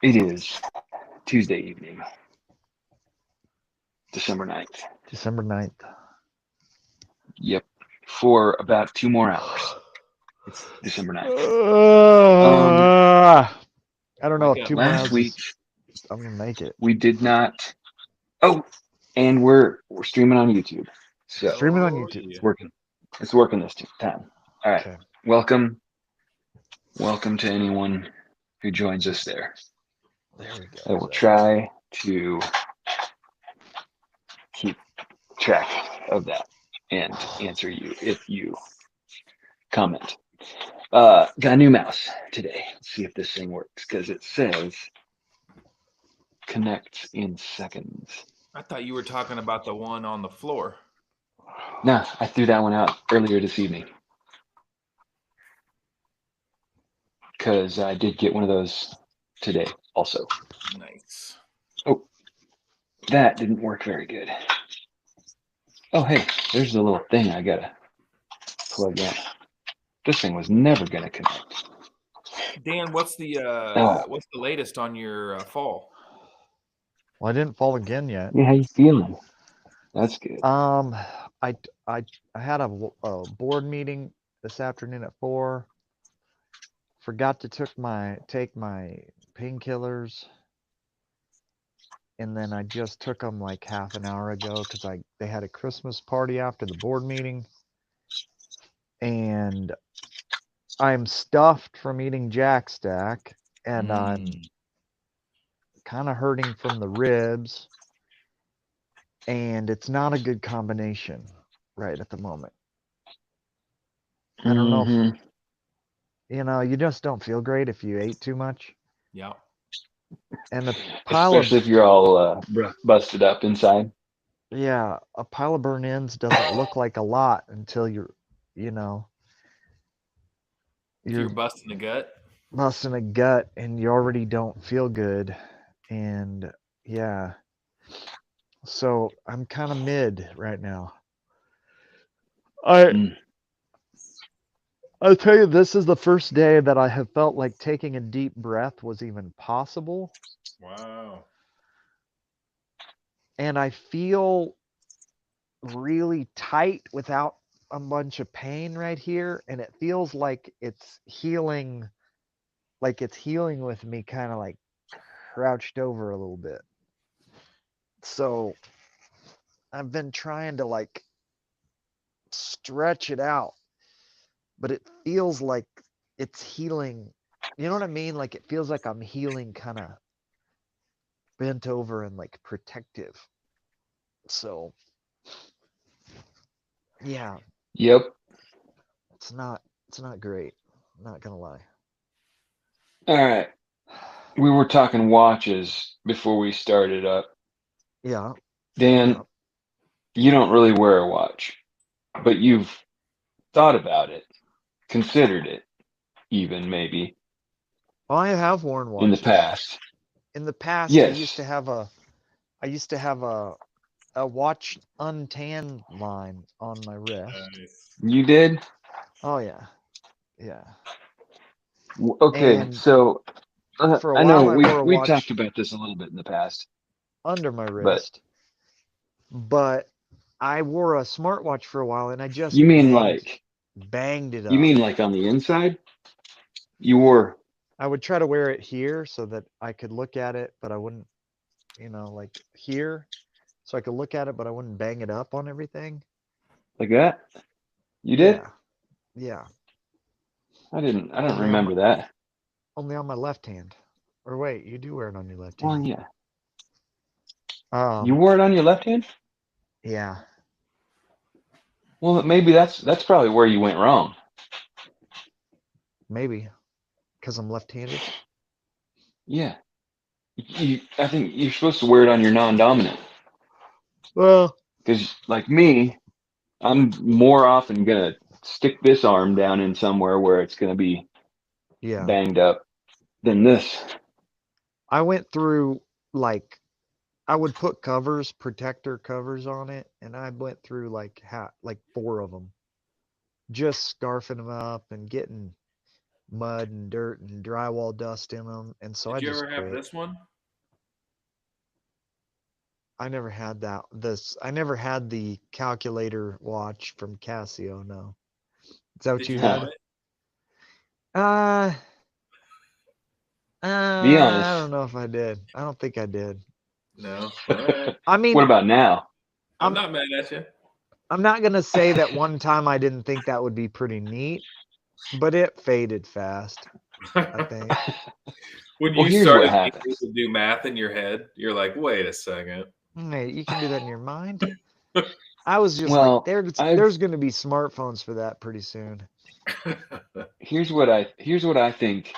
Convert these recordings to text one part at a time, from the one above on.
It is Tuesday evening, December 9th. December 9th. Yep. For about 2 more hours. It's December 9th. Um, I don't know Wake if up, 2 more hours last man. week is. I'm gonna make it. we did not. Oh, and we're streaming on YouTube, so Streaming on Oh YouTube. it's yeah. working. It's working this time. All right. Okay. Welcome, welcome to anyone who joins us there. There we go. I will try to keep track of that and answer you if you comment. Got a new mouse today. Let's see if this thing works because it says connect in seconds. I thought you were talking about the one on the floor. Nah, I threw that one out earlier this evening because I did get one of those today also. Nice. Oh, that didn't work very good. Oh, hey, there's the little thing I gotta plug in. This thing was never gonna connect. Dan, Oh, what's the latest on your fall? Well, I didn't fall again yet. yeah, how you feeling? That's good. Um, I I I had a board meeting this afternoon at 4. Forgot to take my painkillers, and then I just took them like half an hour ago because they had a Christmas party after the board meeting, and I'm stuffed from eating Jack Stack, and I'm Mm. kind of hurting from the ribs, and it's not a good combination right at the moment. I don't know if Mm-hmm. you just don't feel great if you ate too much, Yeah. and Especially if you're all busted up inside. a pile of burn ends doesn't look like a lot until you know, If you're you're busting a gut. busting a gut and you already don't feel good, and yeah, so I'm kind of mid right now. I Mm. I'll tell you, this is the first day that I have felt like taking a deep breath was even possible. Wow. And I feel really tight without a bunch of pain right here. And it feels like it's healing with me kind of like crouched over a little bit. So I've been trying to like stretch it out, but it feels like it's healing. You know what I mean? Like it feels like I'm healing kind of bent over and like protective. So yeah, Yep. it's not it's not great. I'm not gonna lie. All right. We were talking watches before we started up. Yeah, yeah. Dan, you don't really wear a watch, but you've thought about it, considered it, even maybe Well, I have worn in the watches. past. In the past, Yes, I used to have a watch untan line on my wrist. Nice. you did. Oh yeah, yeah. Okay, And so for a I know while, I wore a we talked watch about this a little bit in the past, under my but wrist, but I wore a smartwatch for a while, and I just you mean like banged it you up. mean like on the inside? You wore I would try to wear it here so that I could look at it, but I wouldn't, like here, so I could look at it, but I wouldn't bang it up on everything. like that? You did? Yeah, yeah. I didn't. I don't Only on my remember that. only on my left hand. Or wait, you do wear it on your left Well, hand. yeah. You Um, wore it on your left hand. yeah, Well, maybe that's probably where you went wrong. maybe because I'm left-handed. Yeah. I think you're supposed to wear it on your non-dominant Well, because, like me, I'm more often gonna stick this arm down in somewhere where it's gonna be yeah. banged up than this. I went through like I would put protector covers on it, and I went through like 4 of them, just scarfing them up and mud and dirt and drywall dust in them, and so I Did you just ever have quit. this one? I never had that. I never had the calculator watch from Casio. No, is that what Did you you had? want it? Uh, Be I honest. don't know if I did. I don't think I did. No. All right. I What mean, about now? I'm I'm not mad at you. I'm not gonna say that one time I didn't think that would be pretty neat, but it faded fast. I think. When Well, you here's what started being able happens. to do math in your head, you're like, wait a second. Hey, you can do that in your mind. I was just like, Well, there's gonna be smartphones for that pretty soon. here's what I think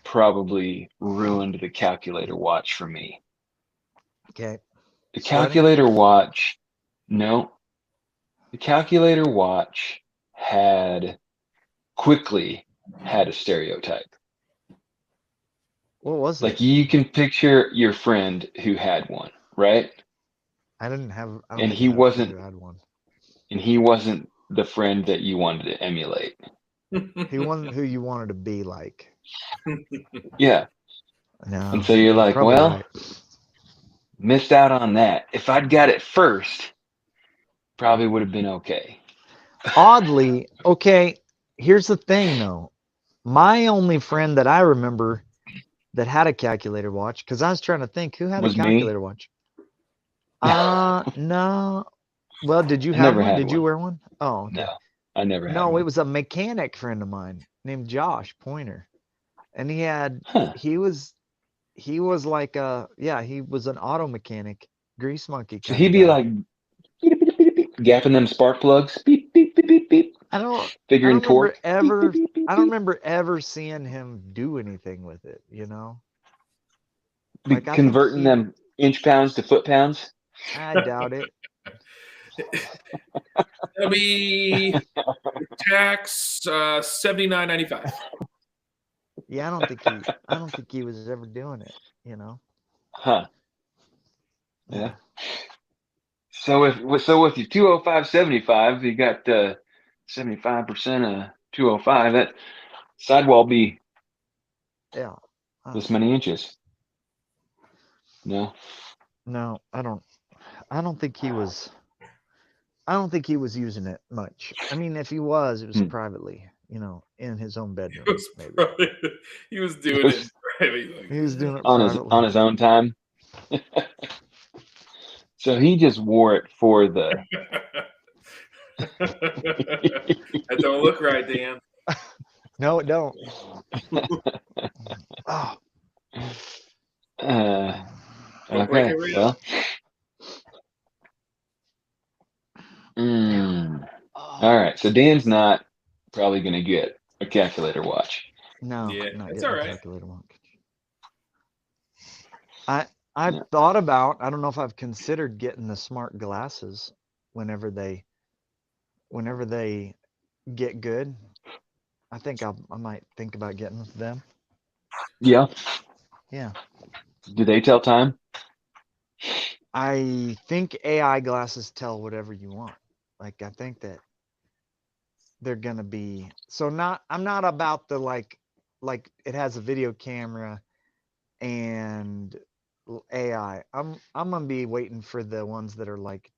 probably ruined the calculator watch for me. Okay. The Sweating? calculator watch, no, the calculator watch had quickly had a stereotype. What was it? Like you can picture your friend who had one, right? I didn't have. I don't And think I he had a friend wasn't who had one. and he wasn't the friend that you wanted to emulate. He wasn't who you wanted to be like. Yeah. And No, so you're you're like, probably well, right. missed out on that. If I'd got it first, probably would have been okay. Oddly, okay. Here's the thing, though. My only friend that I remember that had a calculator watch, because I was trying to think who had a Was me. calculator watch. No. Well, did you I have never one? had Did you one. wear one? Oh, No, okay. I never had No, it one. was a mechanic friend of mine named Josh Pointer, and Huh. he was like yeah, he was an auto mechanic, grease monkey So kind of he'd be guy. like beep, beep, beep, beep, gapping them spark plugs, beep, beep, beep, beep, beep, I don't I figuring don't remember torque, beep, beep, ever beep, beep, I don't beep, remember ever seeing him do anything with it, you know? be Like I think converting them inch pounds to foot pounds. I doubt it. That'll be tax 79.95. Yeah, I don't think he was ever doing it, you know? Huh. Yeah. Yeah. So with your 205.75, you got 75% of 205. That sidewall be Yeah. I this don't know. many inches. No. No, I don't think he was I don't think he was using it much. I mean, if he was, it was Hmm. privately, in his own He bedroom, was maybe. probably he was It doing it was private. Like, He was doing it on his privately. own time. So he just wore it for the that don't look right, Dan. No, it don't. Oh. uh Don't break okay. it real. Well, all Oh. right. So Dan's not probably gonna get a calculator watch. No, Yeah, I'm not it's getting all a right. calculator watch. I I've No. thought about, I don't know if I've considered getting the smart glasses whenever they get good. I think I might think about getting them. Yeah. Yeah. Do they tell time? I think AI glasses tell whatever you want. Like I think that they're gonna be so not I'm not about the like it has a video camera and AI. I'm gonna be waiting for the ones that are like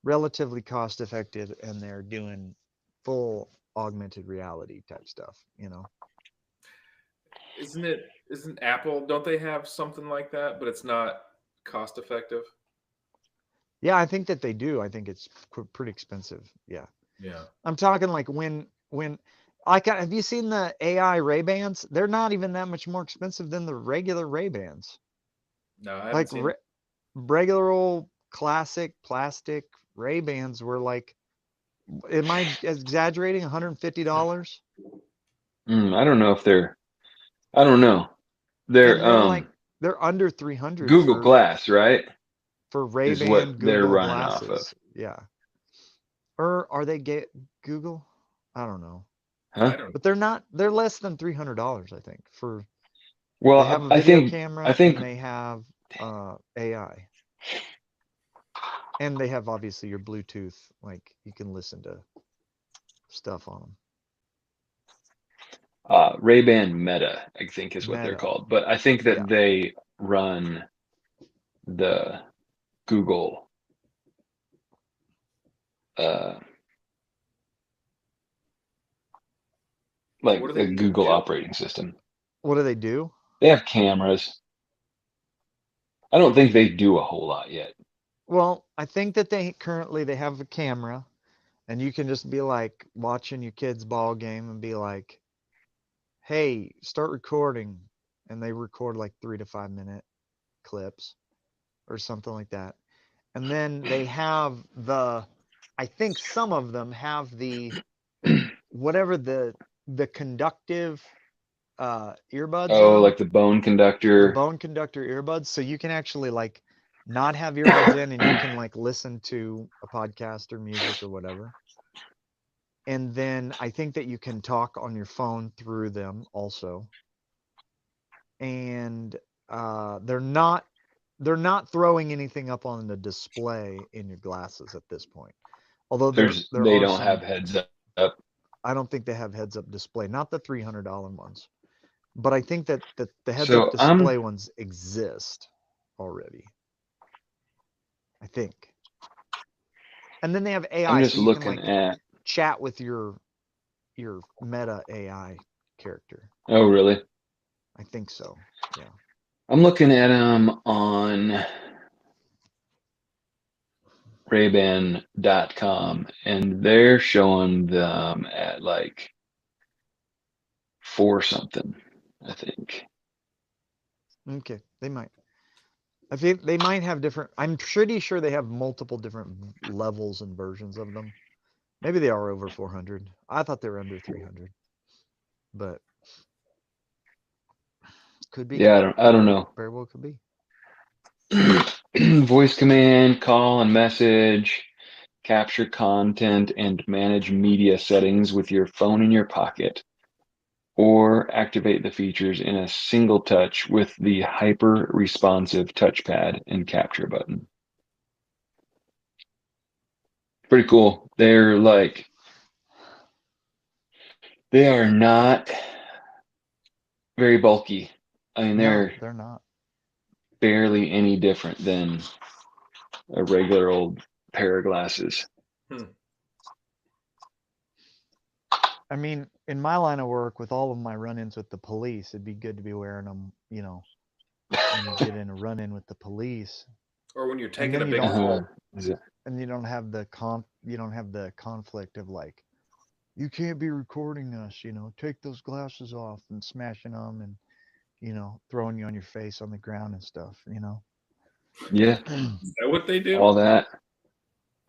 relatively cost effective and they're doing full augmented reality type stuff, you know. Isn't Apple, don't they have something like that, but it's not cost effective? Yeah, I think that they do. I think it's pretty expensive. Yeah. Yeah. I'm talking like when have you seen the AI Ray-Bans? They're not even that much more expensive than the regular Ray-Bans. No, I haven't Like seen regular old classic plastic Ray-Bans were like, am I exaggerating? $150? I don't know if they're. I don't know. They're And they're under 300 Google Glass, right? for Is what Ray-Ban they're Google running off of. glasses. Yeah. Or are they Google? I don't know. I Huh? don't But they're less than $300, I think. They have Well, a I video think I camera think and they have AI. And they have obviously your Bluetooth, like you can listen to stuff on them. Ray-Ban Meta, I think is what they're Meta. called. But I think that Yeah. they run the Google like What do the they Google do? operating system. What do they do? They have cameras. I don't think they do a whole lot yet. Well, I think that they have a camera, and you can just be like watching your kid's ball game and be like, "Hey, start recording," and they record like 3 to 5 minute clips or something like that. And then they have I think some of them have whatever the conductive earbuds Oh, on, like the bone the conductor. bone conductor earbuds, so you can actually like not have earbuds in, and you can like listen to a podcast or music or whatever. And then I think that you can talk on your phone through them also. And they're not throwing anything up on the display in your glasses at this point. Although there They are don't some. have heads up. I don't think they have heads up display, not the $300 ones. But I think that the heads up So I'm display ones exist already. I think. And then they have I'm AI, just so you can looking like at. chat with your Meta AI character. Oh, really? I think so. Yeah. I'm looking at them on Rayban.com, and they're showing them at like 4 something, I think. Okay. They might. I think they might have different. I'm pretty sure they have multiple different levels and versions of them. Maybe they are over 400. I thought they were under 300, but could be. Yeah, I don't know. Very well could be. Voice command, call and message, capture content, and manage media settings with your phone in your pocket, or activate the features in a single touch with the hyper responsive touchpad and capture button. Pretty cool. They're like, they are not very bulky. I mean, No, they're they're not. barely any different than a regular old pair of glasses. Hmm. I mean, in my line of work, with all of my run-ins with the police, it'd be good to be wearing them, when you get in a run-in with the police, Or when you're and taking then a you big don't Uh-huh. pull. Is it? and you don't have the conflict of like, you can't be recording us, take those glasses off, and smashing them, and throwing you on your face on the ground and stuff. Yeah, Is that what they do? all that.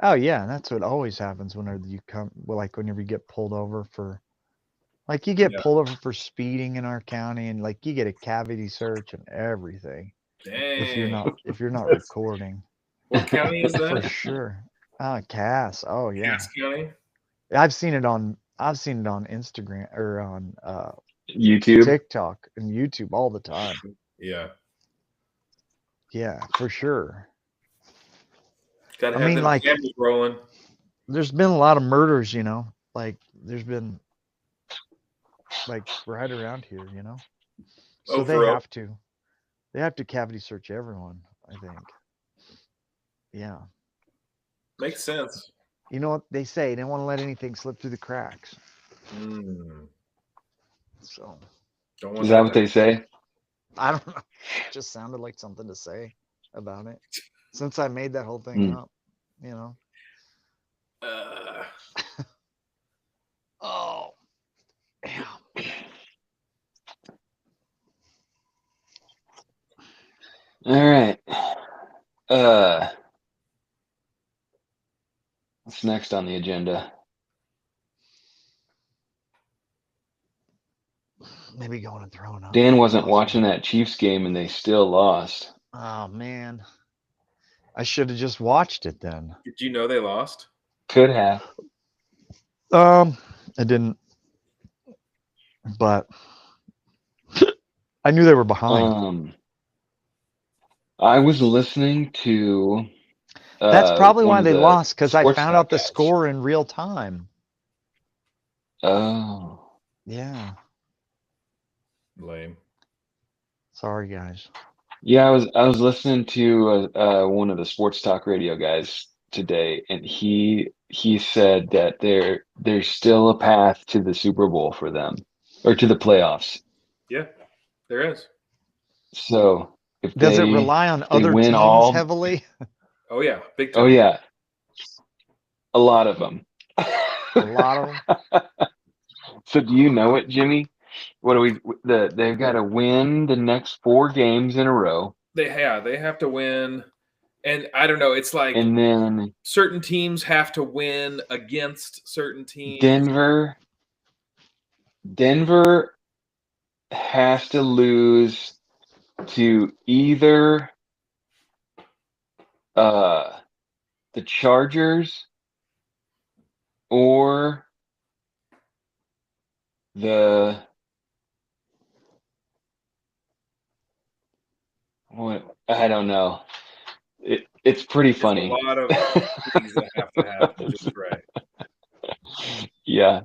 Oh yeah, that's what always happens whenever you come, well, like whenever you get pulled over for, like you get Yeah. pulled over for speeding in our county, and like you get a cavity search and everything Dang. if you're not recording, What county is for that? sure. Ah, Cass. Oh yeah, Cass County. I've seen it on Instagram or on YouTube. TikTok and YouTube all the time. Yeah. Yeah, for sure. Got to I have mean, them like, cameras rolling. there's been a lot of murders, like there's been like right around here. So Oh, for real? they have to cavity search everyone, I think. Yeah. Makes sense. You know what they say, they don't want to let anything slip through the cracks. Mm. So Don't want Is that that what to they say? I don't know. It just sounded like something to say about it. Since I made that whole thing Mm. up, you know. uh, Oh, yeah. All right. What's next on the agenda? Maybe going and throwing up. Dan wasn't Possibly. watching that Chiefs game and they still lost. Oh man. I should have just watched it then. did you know they lost? Could have. I didn't, but I knew they were behind. I was listening to That's probably one why of they the lost, because I sports found talk out the guys. score in real time. Oh. Yeah. Lame. Sorry, guys. Yeah, I was listening to one of the sports talk radio guys today, and he said that there's still a path to the Super Bowl for them, or to the playoffs. Yeah, there is. So if Does it rely on they other win teams all, heavily? Oh yeah, big oh time. yeah, a lot of them. A lot of them. So do you know it, Jimmy? What do they've got to win the next 4 games in a row, They have to win, and I don't know. It's like and then certain teams have to win against certain teams. Denver has to lose to either the Chargers or the what, I don't know. It's pretty There's a funny. lot of things that have to happen just right. Yeah,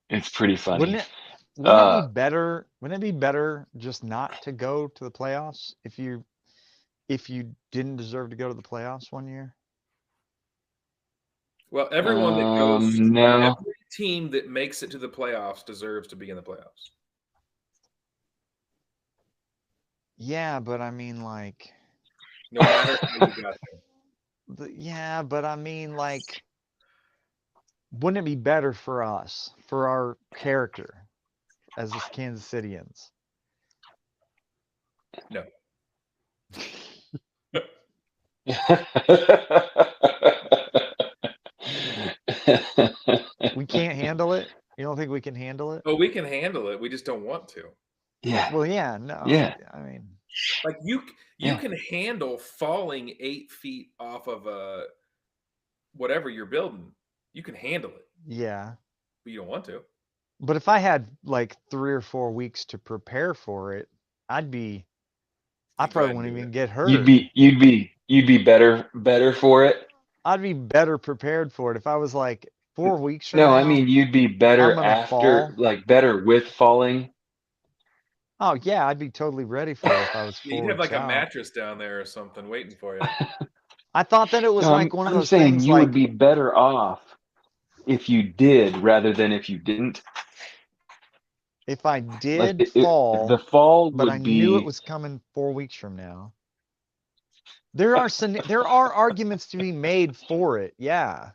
it's pretty funny. Wouldn't it be better? Wouldn't it be better just not to go to the playoffs if you didn't deserve to go to the playoffs one year? Well, everyone that goes, No. every team that makes it to the playoffs deserves to be in the playoffs. Yeah, but I mean, like, No matter how you got there. yeah, but I mean, like, wouldn't it be better for us, for our character as the Kansas Cityans? No. We can't handle it. You don't think we can handle it? Oh, we can handle it. We just don't want to. Yeah. Well, yeah, no. Yeah. I mean, Like you Yeah. can handle falling 8 feet off of a whatever you're building. You can handle it, yeah. but you don't want to. But if I had like 3 or 4 weeks to prepare for it, I You'd go probably ahead and wouldn't do even it. get You'd hurt. be better for it. I'd be better prepared for it if I was like 4 weeks from No, I now, mean you'd be I'm better gonna after, fall. like better with falling. Oh yeah, I'd be totally ready for it if I was Yeah, 4 you'd have weeks like a out. mattress down there or something waiting for you. I thought that it was No, like one of I'm those saying things you would like be better off if you did rather than if you didn't. if I Like did the fall, fall but I would knew it be was coming 4 weeks from now. There are arguments to be made for it. Yeah.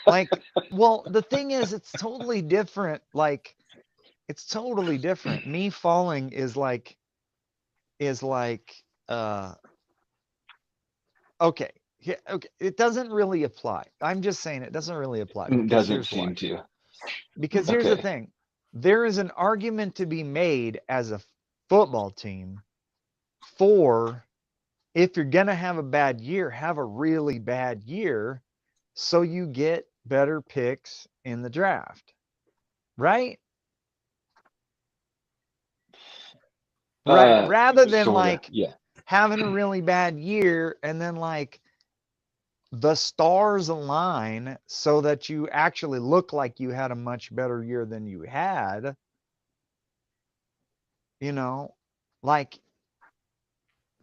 Like, well, the thing is it's totally different. Like it's totally different. Me falling is like uh okay. Yeah, okay. It doesn't really apply. I'm just saying it doesn't really apply because doesn't here's why. seem to. Because here's the Okay. thing. There is an argument to be made as a football team for if you're going to have a bad year, have a really bad year so you get better picks in the draft. Right? Right. Rather than Sorta. like Yeah. having a really bad year and then like the stars align so that you actually look like you had a much better year than you had. You know, like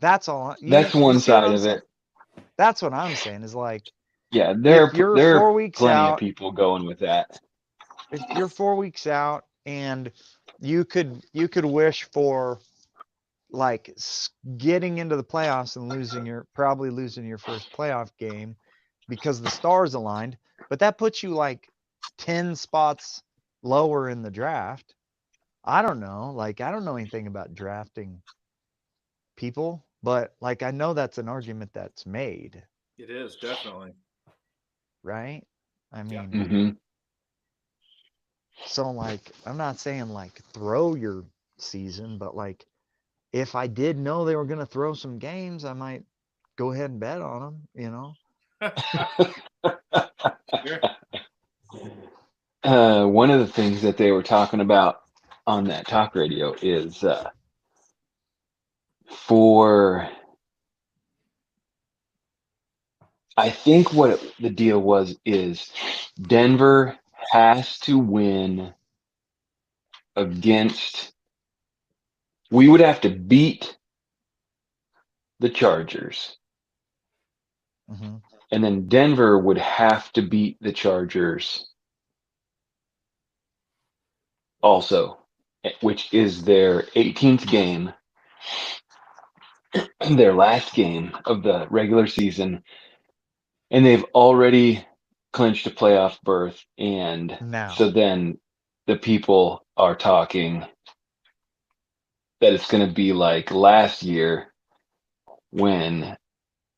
that's all. That's You one see what side I'm of saying? it. That's what I'm saying is like Yeah, if you're there 4 are weeks plenty of out, people going with that. if you're 4 weeks out and you could wish for like getting into the playoffs and probably losing your first playoff game because the stars aligned, but that puts you like 10 spots lower in the draft. I don't know. Like I don't know anything about drafting people, but like I know that's an argument that's made, It is definitely. right? I Yeah. mean, Hmm. so like I'm not saying like throw your season, but like if I did know they were going to throw some games, I might go ahead and bet on them, you know. Sure. One of the things that they were talking about on that talk radio is for I think the deal was is Denver has to win against We would have to beat the Chargers. Mm-hmm. And then Denver would have to beat the Chargers also, which is their 18th game, their last game of the regular season. And they've already clinched a playoff berth. And Now, so then the people are talking that it's going to be like last year when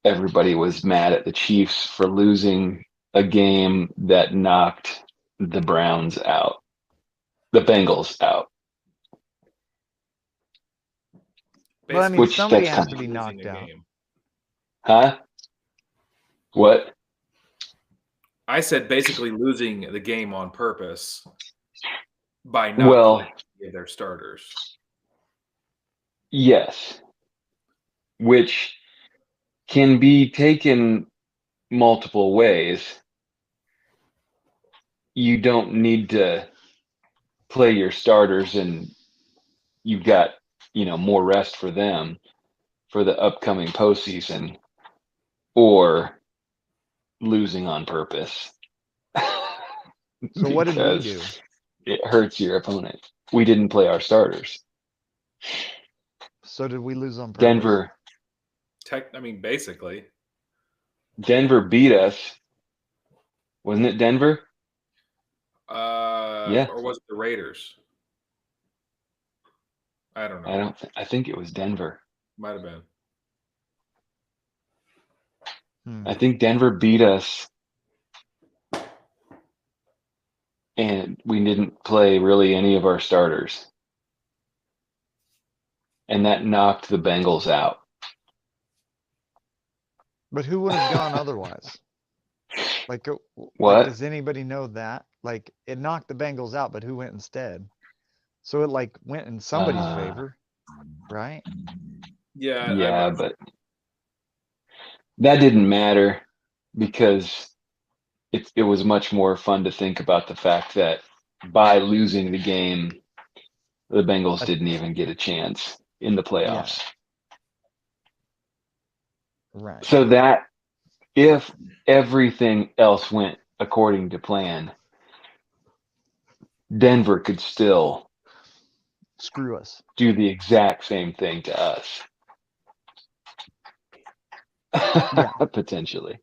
everybody was mad at the Chiefs for losing a game that knocked the Browns out, the Bengals out. well, I mean, Basically, Which somebody that's has kind to of, be losing knocked a out. game. huh? What? I said basically losing the game on purpose by not Well, playing any of their starters. yes, which can be taken multiple ways. You don't need to play your starters and you've got, more rest for them for the upcoming postseason, or losing on purpose So what did we do? because it hurts your opponent. We didn't play our starters. So did we lose on purpose? Basically. Denver beat us. Wasn't it Denver? Yeah. Or was it the Raiders? I don't know. I think it was Denver. Might have been. I think Denver beat us and we didn't play really any of our starters. And that knocked the Bengals out. But who would have gone otherwise? Like, What? does anybody know that? Like, it knocked the Bengals out, but who went instead? So it like went in somebody's favor, right? Yeah. Yeah, but that didn't matter because it was much more fun to think about the fact that by losing the game, the Bengals didn't even get a chance in the playoffs. Right. So that if everything else went according to plan, Denver could still Screw us. do the exact same thing to us. Yeah. Potentially.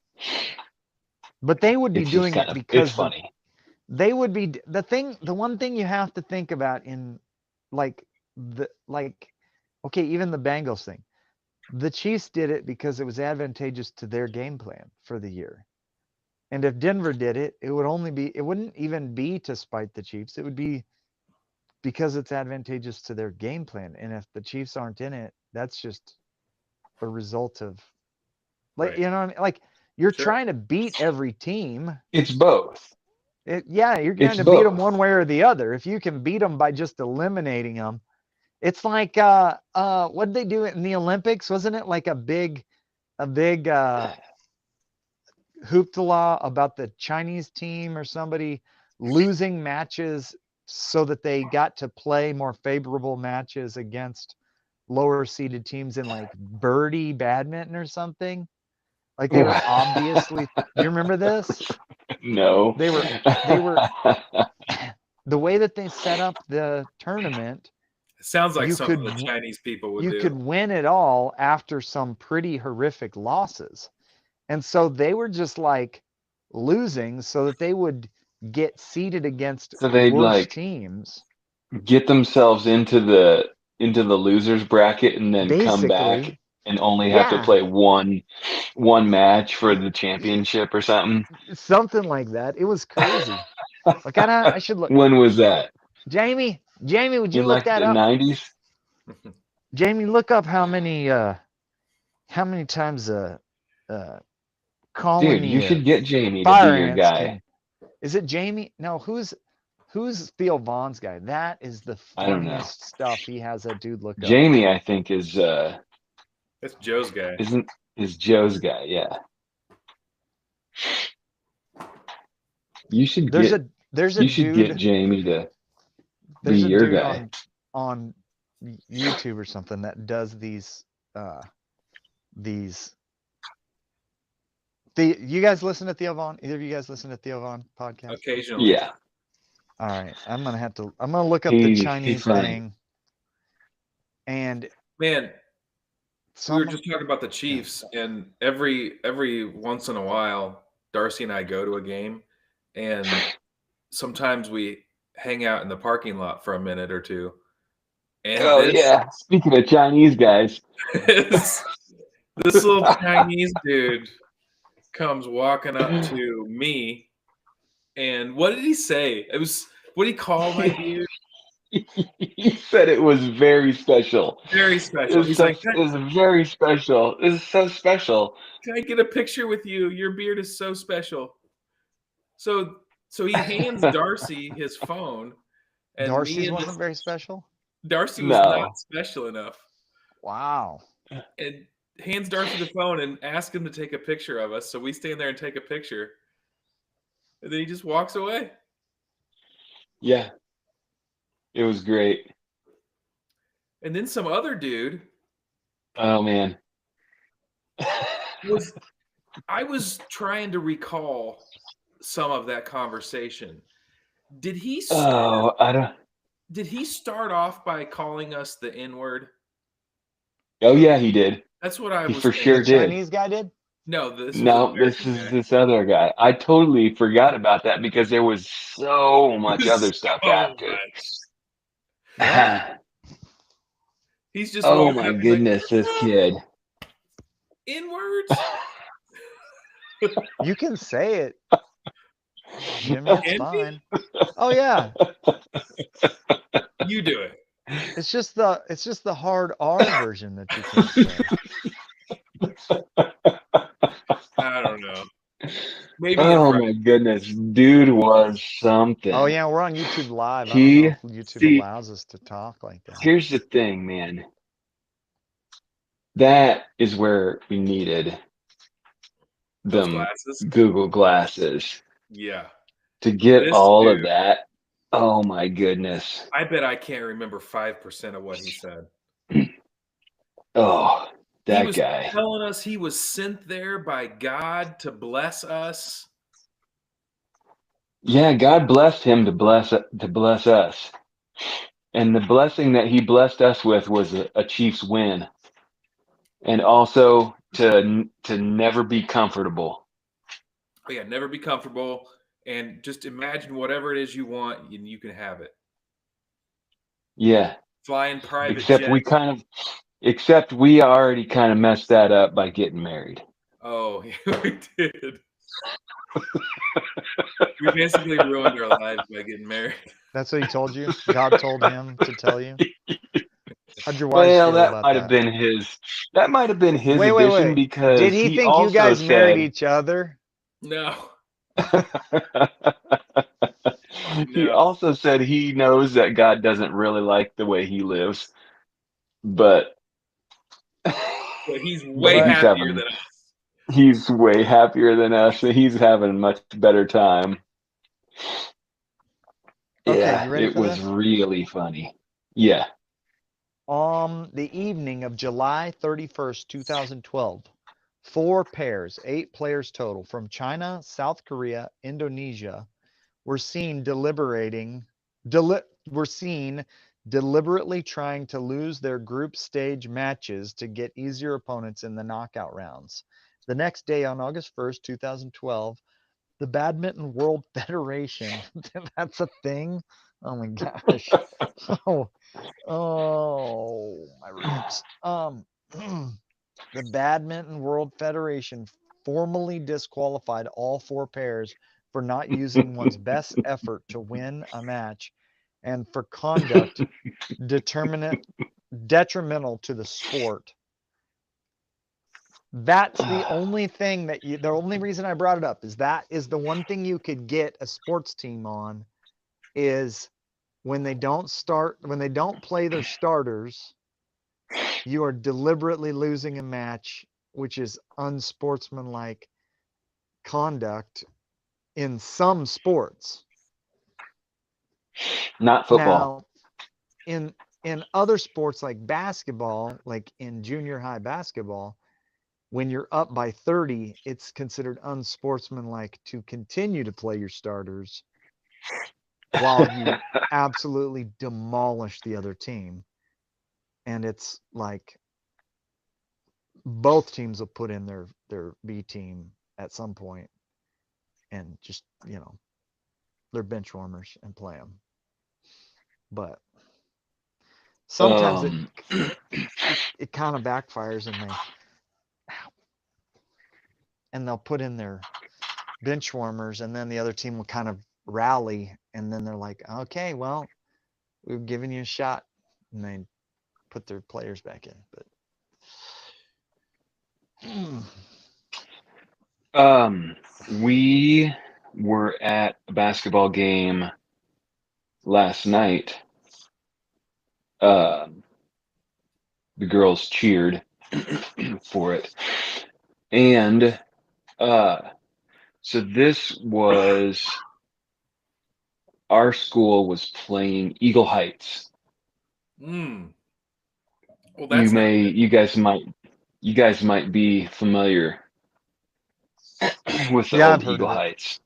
But they would be It's just doing kind it of, because it's funny. they would be the one thing you have to think about in like okay, even the Bengals thing. The Chiefs did it because it was advantageous to their game plan for the year. And if Denver did it, it wouldn't even be to spite the Chiefs. It would be because it's advantageous to their game plan. And if the Chiefs aren't in it, that's just a result of Right. you know what I mean? Like you're Sure. trying to beat every team. It's both. You're It's going to beat them both. one way or the other. If you can beat them by just eliminating them, it's like what did they do in the Olympics? Wasn't it like a big hoopla about the Chinese team or somebody losing matches so that they got to play more favorable matches against lower seeded teams in like birdie badminton or something? Like they were obviously, do you remember this? No. They were the way that they set up the tournament, It sounds like you something could the Chinese people would you do. could win it all after some pretty horrific losses. And so they were just like losing so that they would get seeded against So they'd worse like teams. get themselves into the losers bracket and then come back Basically, and only have to yeah, play one match for the championship or something. something like that. It was crazy. Like I should look. When was that? Jamie, would you In look like that the up? 90s? Jamie, look up how many times Dude, you colony should of get Jamie to be fire your ants guy. can. Is it Jamie? No, who's Theo Vaughn's guy? That is the I don't know. funniest stuff he has that dude look up. Jamie, I think, is That's Joe's guy. is Joe's guy, yeah. You should There's get a Jamie to be there's a your dude guy. on YouTube or something that does these. You guys listen to Theo Vaughn? Either of you guys listen to Theo Vaughn podcast? Occasionally. Yeah, All right, I'm gonna look up the he's Chinese funny. thing, and Man, we were some. just talking about the Chiefs, and every once in a while, Darcy and I go to a game, and sometimes we hang out in the parking lot for a minute or two. And Oh yeah. Speaking of Chinese guys, this little Chinese dude comes walking up to me, and what did he say? What did he call my dude? he said it was very special. Very special. He's like, It's very special. It's so special. "Can I get a picture with you? Your beard is so special." So he hands Darcy his phone, and Darcy's wasn't very special. Darcy was No. not special enough, Wow. and hands Darcy the phone and asks him to take a picture of us. So we stand there and take a picture, and then he just walks away. Yeah. It was great. And then some other dude Oh man. I was trying to recall some of that conversation. Did he start? I don't. Did he start off by calling us the N-word? Oh yeah, he did. That's what I He was for thinking. sure The did. Chinese guy did. No, this was No, this American is guy. this other guy. I totally forgot about that because there was so much other stuff So after. much. He's just Oh walking my up. He's like, goodness, this kid. N-words? You can say it, Jimmy. It's Can he? fine. Oh yeah. You do it. It's just the hard R version that you can't say. I don't know. Maybe Oh in my goodness, dude was something. Oh yeah, we're on YouTube Live. I He- don't know if YouTube allows us to talk like that. Here's the thing, man. That is where we needed those them glasses. Google glasses Yeah. to get This all of dude. that. Oh my goodness. I bet I can't remember 5% of what he said. Oh, He that was guy. telling us he was sent there by God to bless us. Yeah, God blessed him to bless us. And the blessing that he blessed us with was a Chiefs win. And also to never be comfortable. But yeah, never be comfortable and just imagine whatever it is you want and you can have it. Yeah. Flying private Except jets. except we already kind of messed that up by getting married. Oh, yeah, we did. We basically ruined our lives by getting married. That's what he told you? God told him to tell you? How'd your wife Well, feel that about might have that? been his. That might have been his Wait. addition because Did he think you also guys married said, each other? No. he No. also said he knows that God doesn't really like the way he lives, but But he's way But- happier than us. He's way happier than us. He's having a much better time. Okay, Yeah, you ready it for was this? really funny. Yeah. On the evening of July 31st, 2012, 4 pairs, 8 players total, from China, South Korea, Indonesia, were seen deliberately trying to lose their group stage matches to get easier opponents in the knockout rounds. The next day, on August 1st, 2012, the Badminton World Federation, that's a thing? Oh my gosh. Oh, my ribs. The Badminton World Federation formally disqualified all 4 pairs for not using one's best effort to win a match and for conduct detrimental to the sport. That's the only thing the only reason I brought it up is that is the one thing you could get a sports team on is when they don't play their starters, you are deliberately losing a match, which is unsportsmanlike conduct in some sports. Not football. Now, in other sports like basketball, like in junior high basketball, when you're up by 30, it's considered unsportsmanlike to continue to play your starters while you absolutely demolish the other team. And it's like both teams will put in their B team at some point and just, their bench warmers and play them. But sometimes it Um, it it kind of backfires and they'll put in their bench warmers and then the other team will kind of rally and then they're like, okay, well, we've given you a shot, and they put their players back in. But we were at a basketball game last night. Um, the girls cheered for it, and uh, so this was our school was playing Eagle Heights. Mm. Well, You that's not may, good. you guys might be familiar with the yeah, old I've heard Eagle of it. Heights.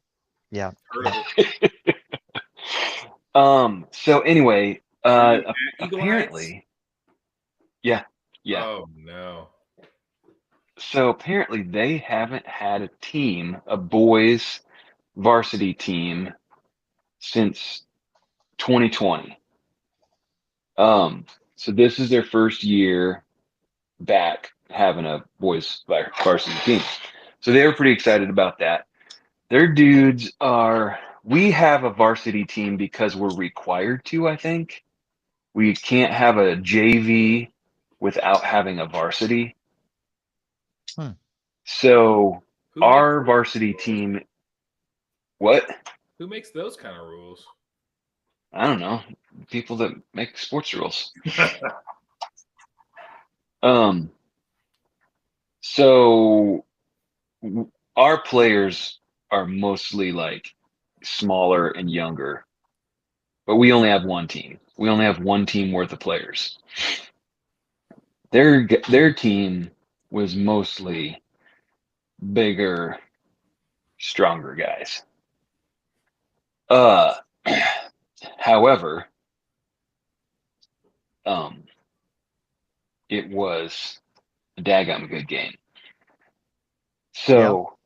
Yeah, Heard of yeah, it. So anyway, Were you at Eagle Heights? apparently, yeah, yeah. Oh no. So apparently they haven't had a team, a boys varsity team since 2020. Um, so this is their first year back having a boys varsity team. So they were pretty excited about that. Their dudes are, we have a varsity team because we're required to, I think. We can't have a JV without having a varsity. hmm. So Who makes our varsity rules? team, what? Who makes those kind of rules? I don't know. People that make sports rules. Um, so our players are mostly like smaller and younger, but we only have one team. We only have one team worth of players. Their team was mostly bigger, stronger guys. Uh, however, um, it was a daggum good game. Yeah, So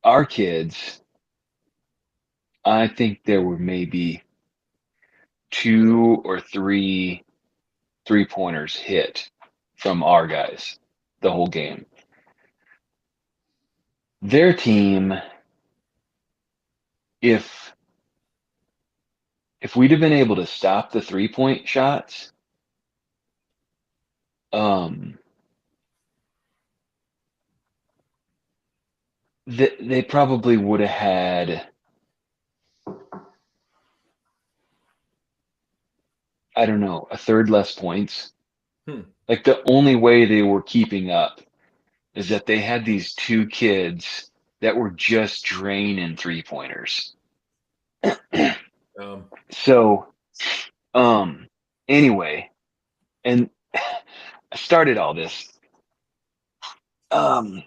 our kids, I think there were maybe two or three pointers hit from our guys the whole game. Their team, if we'd have been able to stop the 3-point shots, um, they probably would have had, I don't know, a third less points. Hmm. Like the only way they were keeping up is that they had these two kids that were just draining 3-pointers. Um, So, um, anyway, and I started all this. Um,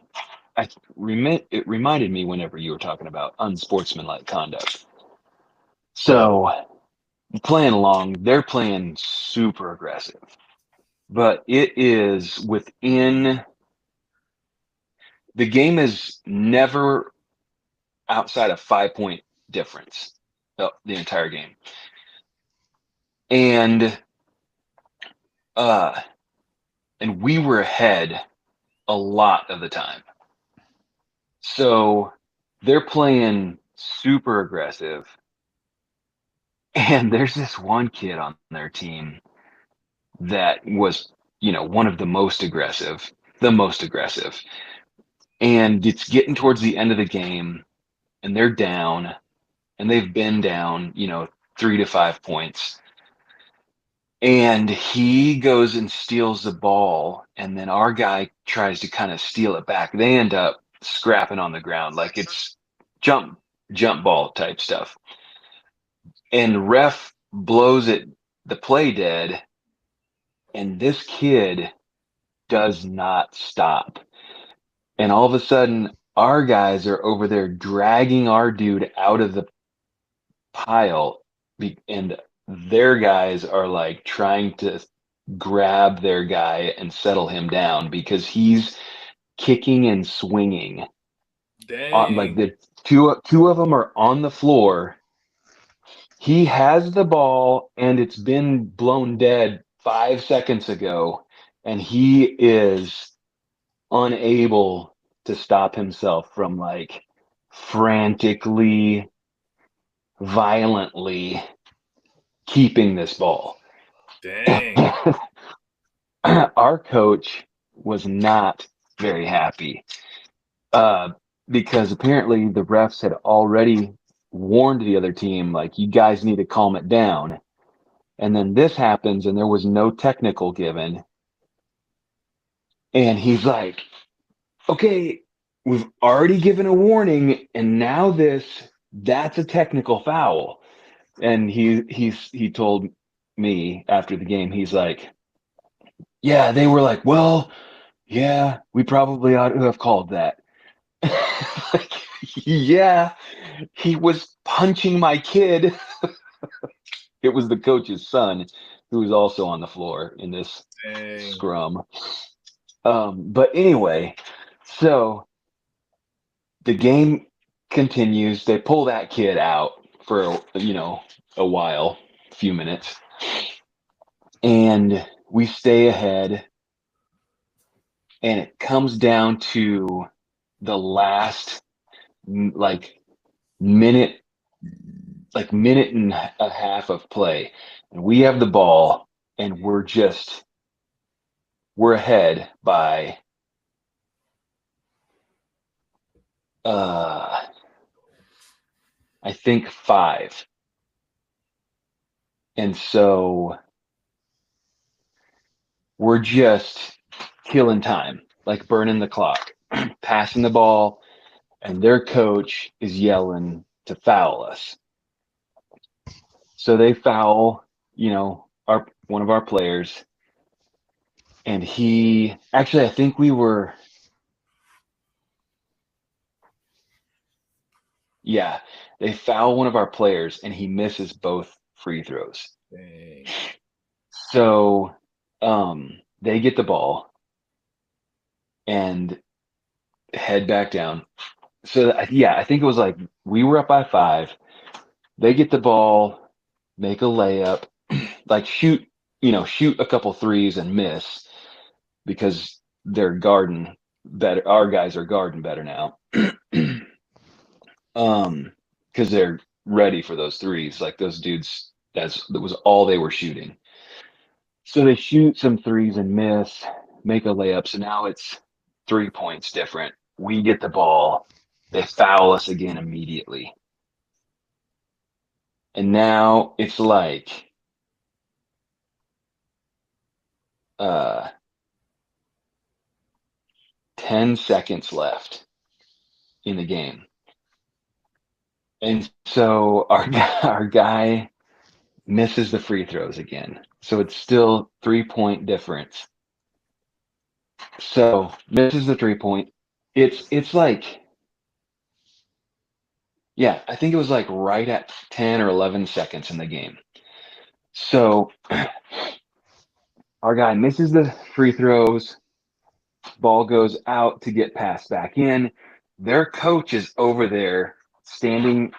it reminded me whenever you were talking about unsportsmanlike conduct. So playing along, they're playing super aggressive, but it is within the game is never outside of 5-point difference the entire game, and uh, and we were ahead a lot of the time. So they're playing super aggressive, and there's this one kid on their team that was, one of the most aggressive. And it's getting towards the end of the game, and they're down, and they've been down, 3 to 5 points. And he goes and steals the ball, and then our guy tries to kind of steal it back. They end up scrapping on the ground like it's jump ball type stuff. And ref blows it the play dead, and this kid does not stop. And all of a sudden, our guys are over there dragging our dude out of the pile, and their guys are like trying to grab their guy and settle him down because he's kicking and swinging. Like Dang. the two of them are on the floor. He has the ball and it's been blown dead 5 seconds ago, and he is unable to stop himself from like frantically, violently keeping this ball. Dang. Our coach was not very happy because apparently the refs had already warned the other team, like, you guys need to calm it down. And then this happens, and there was no technical given. And he's like, okay, we've already given a warning, and now that's a technical foul. And he told me after the game, he's like, yeah, they were like, well, yeah, we probably ought to have called that. Like, yeah, he was punching my kid. It was the coach's son who was also on the floor in this Dang. scrum. But anyway, so the game continues. They pull that kid out for, a while, a few minutes, and we stay ahead. And it comes down to the last like minute and a half of play, and we have the ball, and we're ahead by I think 5. And so we're just killing time, like burning the clock, passing the ball, and their coach is yelling to foul us. So they foul, one of our players, and I think they foul one of our players, and he misses both free throws. Dang. So they get the ball and head back down. So I think it was like we were up by 5. They get the ball, make a layup, like shoot a couple threes and miss because they're guarding better. Our guys are guarding better now. Because they're ready for those threes. Like those dudes, that was all they were shooting. So they shoot some threes and miss, make a layup. So now it's 3 points different. We get the ball. They foul us again immediately. And now it's like 10 seconds left in the game. And so our guy misses the free throws again. So it's still 3-point difference. So misses the 3-point. It's like, I think it was like right at 10 or 11 seconds in the game. So our guy misses the free throws. Ball goes out to get passed back in. Their coach is over there standing,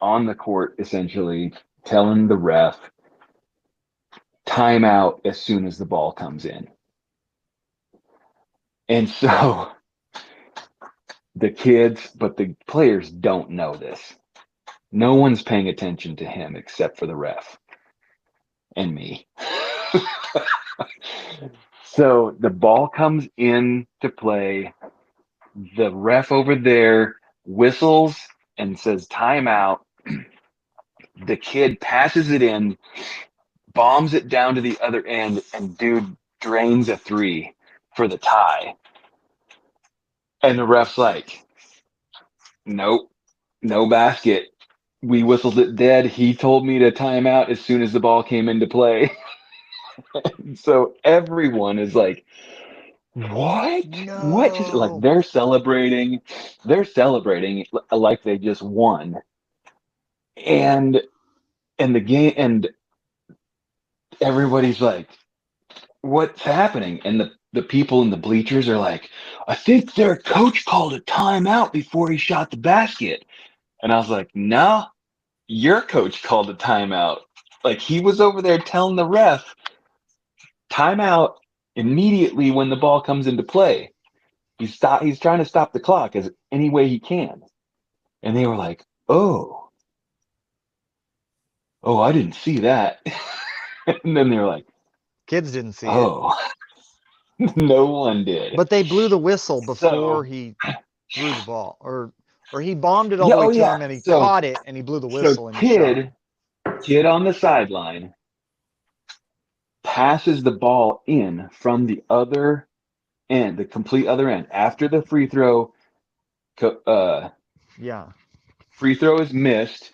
on the court, essentially telling the ref timeout as soon as the ball comes in. And so the players don't know this. No one's paying attention to him except for the ref and me. So the ball comes in to play. The ref over there whistles and says timeout. The kid passes it in, bombs it down to the other end, and dude drains a 3 for the tie. And the ref's like, nope, no basket. we whistled it dead. He told me to time out as soon as the ball came into play. So everyone is like, what? What just like No. they're celebrating like they just won. And the game and everybody's like, what's happening? And the people in the bleachers are like, I think their coach called a timeout before he shot the basket. And I was like, no, your coach called a timeout. Like he was over there telling the ref, timeout immediately when the ball comes into play. He's trying to stop the clock as any way he can. And they were like, oh, I didn't see that. And then they were like, Kids didn't see it. oh, no one did. But they blew the whistle before So, he threw the ball. Or he bombed it all yeah, the way oh to yeah. him and he So, caught it and he blew the whistle and he shot. kid on the sideline passes the ball in from the other end, the complete other end. After the free throw, Yeah. free throw is missed.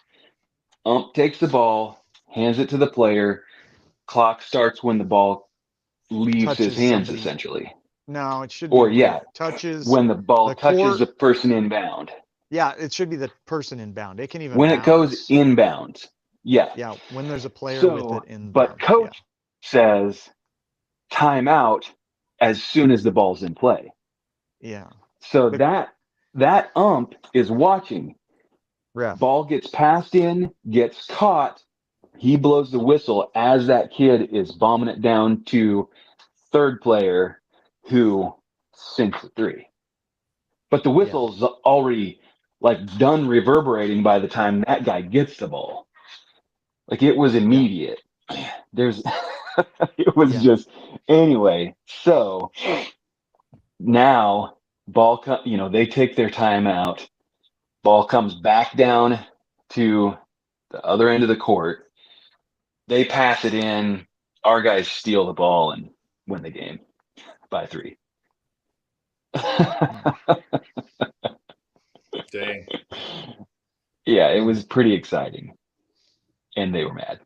Ump takes the ball, hands it to the player. Clock starts when the ball leaves his Touches hands, somebody. essentially. No, it should be Or when yeah, it touches when the ball the touches court. the person inbound. Yeah, it should be the person inbound. It can even When it goes bounce. inbound. Yeah. Yeah, when there's a player with So, it but inbound. Yeah. coach says timeout as soon as the ball's in play. Yeah. So The that ump is watching. ref. Ball gets passed in, gets caught. He blows the whistle as that kid is bombing it down to third player who sinks a three. But the Yeah. whistle's already like done reverberating by the time that guy gets the ball. Like it was Yeah. immediate. There's it was Yeah. just anyway. So now they take their time out. Ball comes back down to the other end of the court. They pass it in. Our guys steal the ball and win the game by 3. Dang. Yeah, it was pretty exciting. And they were mad.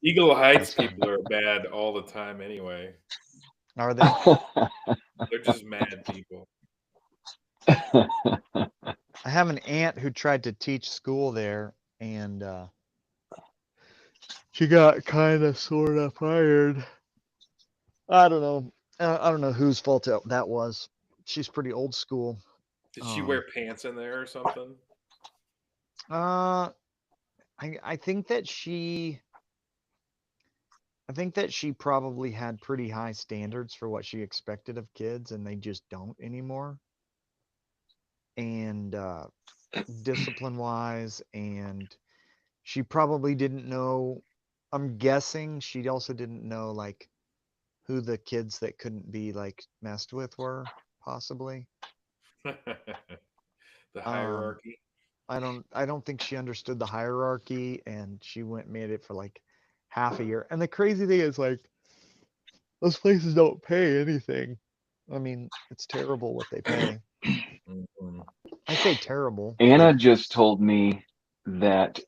Eagle Heights people are bad all the time anyway. Are they? They're just mad people. I have an aunt who tried to teach school there and she got kind of sort of fired. I don't know. I don't know whose fault that was. She's pretty old school. Did she wear pants in there or something? I think that she probably had pretty high standards for what she expected of kids, and they just don't anymore. And discipline-wise, and she probably didn't know. I'm guessing she also didn't know like who the kids that couldn't be like messed with were, possibly. The hierarchy. I don't think she understood the hierarchy, and she went and made it for like half a year. And the crazy thing is like those places don't pay anything. I mean, it's terrible what they pay. Mhm. I say terrible. Anna just told me that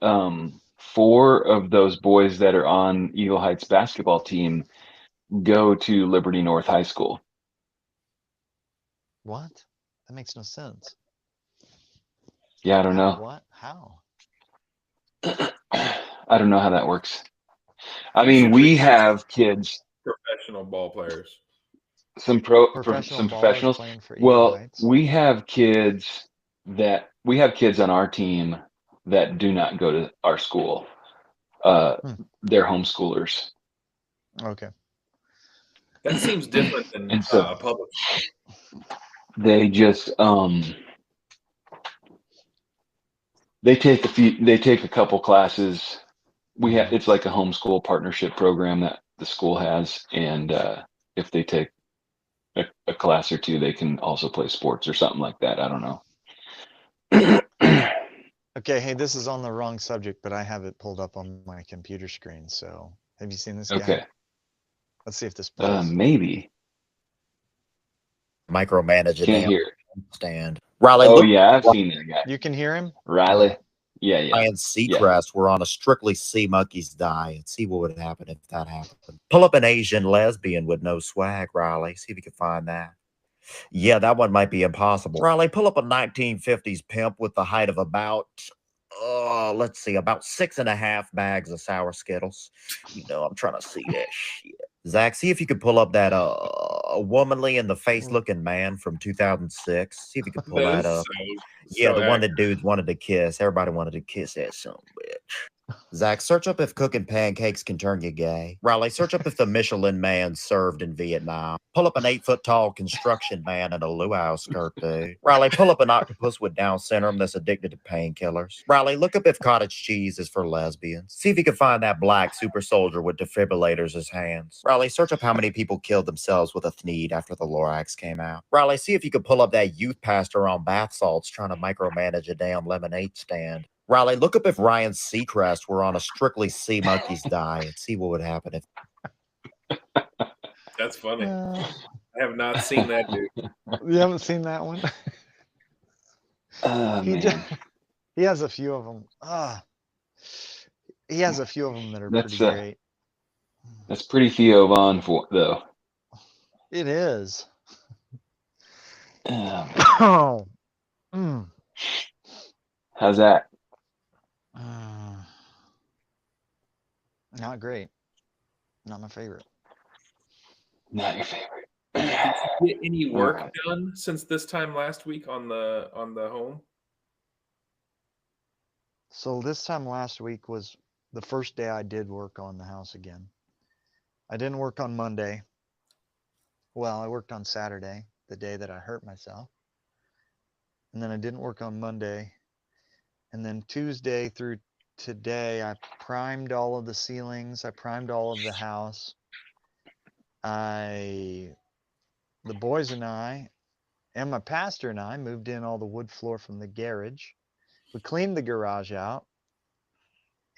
4 of those boys that are on Eagle Heights basketball team go to Liberty North High School. What? That makes no sense. Yeah, I don't know. What? How? I don't know how that works. I You mean, should we recruit have kids, professional ball players. some Professional ballers professionals. playing for Eagle Well, Heights? we have kids on our team that do not go to our school. They're homeschoolers. Okay. That seems different than And so a public school. they just they take a couple classes. It's like a homeschool partnership program that the school has, and if they take a class or two, they can also play sports or something like that. I don't know. Okay, hey, this is on the wrong subject, but I have it pulled up on my computer screen. So, have you seen this guy? Okay. Let's see if this plays. Maybe. Micromanage a Can't damn hear it. stand. Riley, Oh look, yeah, I've seen that guy. You can hear him? Riley. Yeah, yeah. Ryan Seacrest were on a strictly sea monkeys diet. See what would happen if that happened. Pull up an Asian lesbian with no swag, Riley. See if you can find that. Yeah, that one might be impossible. Riley, pull up a 1950s pimp with the height of about, let's see, about 6.5 bags of sour Skittles. You know, I'm trying to see that shit. Zach, see if you could pull up that womanly in the face looking man from 2006. See if you could pull That that is up. so Yeah, the one accurate. that dudes wanted to kiss. Everybody wanted to kiss that son of a bitch. Zach, search up if cooking pancakes can turn you gay. Riley, search up if the Michelin man served in Vietnam. Pull up an 8-foot tall construction man in a luau skirt, dude. Riley, pull up an octopus with Down syndrome that's addicted to painkillers. Riley, look up if cottage cheese is for lesbians. See if you can find that black super soldier with defibrillators as hands. Riley, search up how many people killed themselves with a thneed after the Lorax came out. Riley, see if you can pull up that youth pastor on bath salts trying to micromanage a damn lemonade stand. Riley, look up if Ryan Seacrest were on a strictly sea monkeys diet. See what would happen if. That's funny. Uh, I have not seen that dude. you haven't seen that one? Oh He just, man, he has a few of them. He has a few of them that are pretty that's great. pretty Theo Von for though. It is. Oh, man. Oh, mm, How's that? uh, not great. Not my favorite. Not your favorite. Did you get any All work right. done since this time last week on the home? So this time last week was the first day I did work on the house again. I didn't work on Monday. Well, I worked on Saturday, the day that I hurt myself. And then I didn't work on Monday. And then Tuesday through today, I primed all of the ceilings. I primed all of the house. The boys and I, and my pastor and I moved in all the wood floor from the garage. We cleaned the garage out,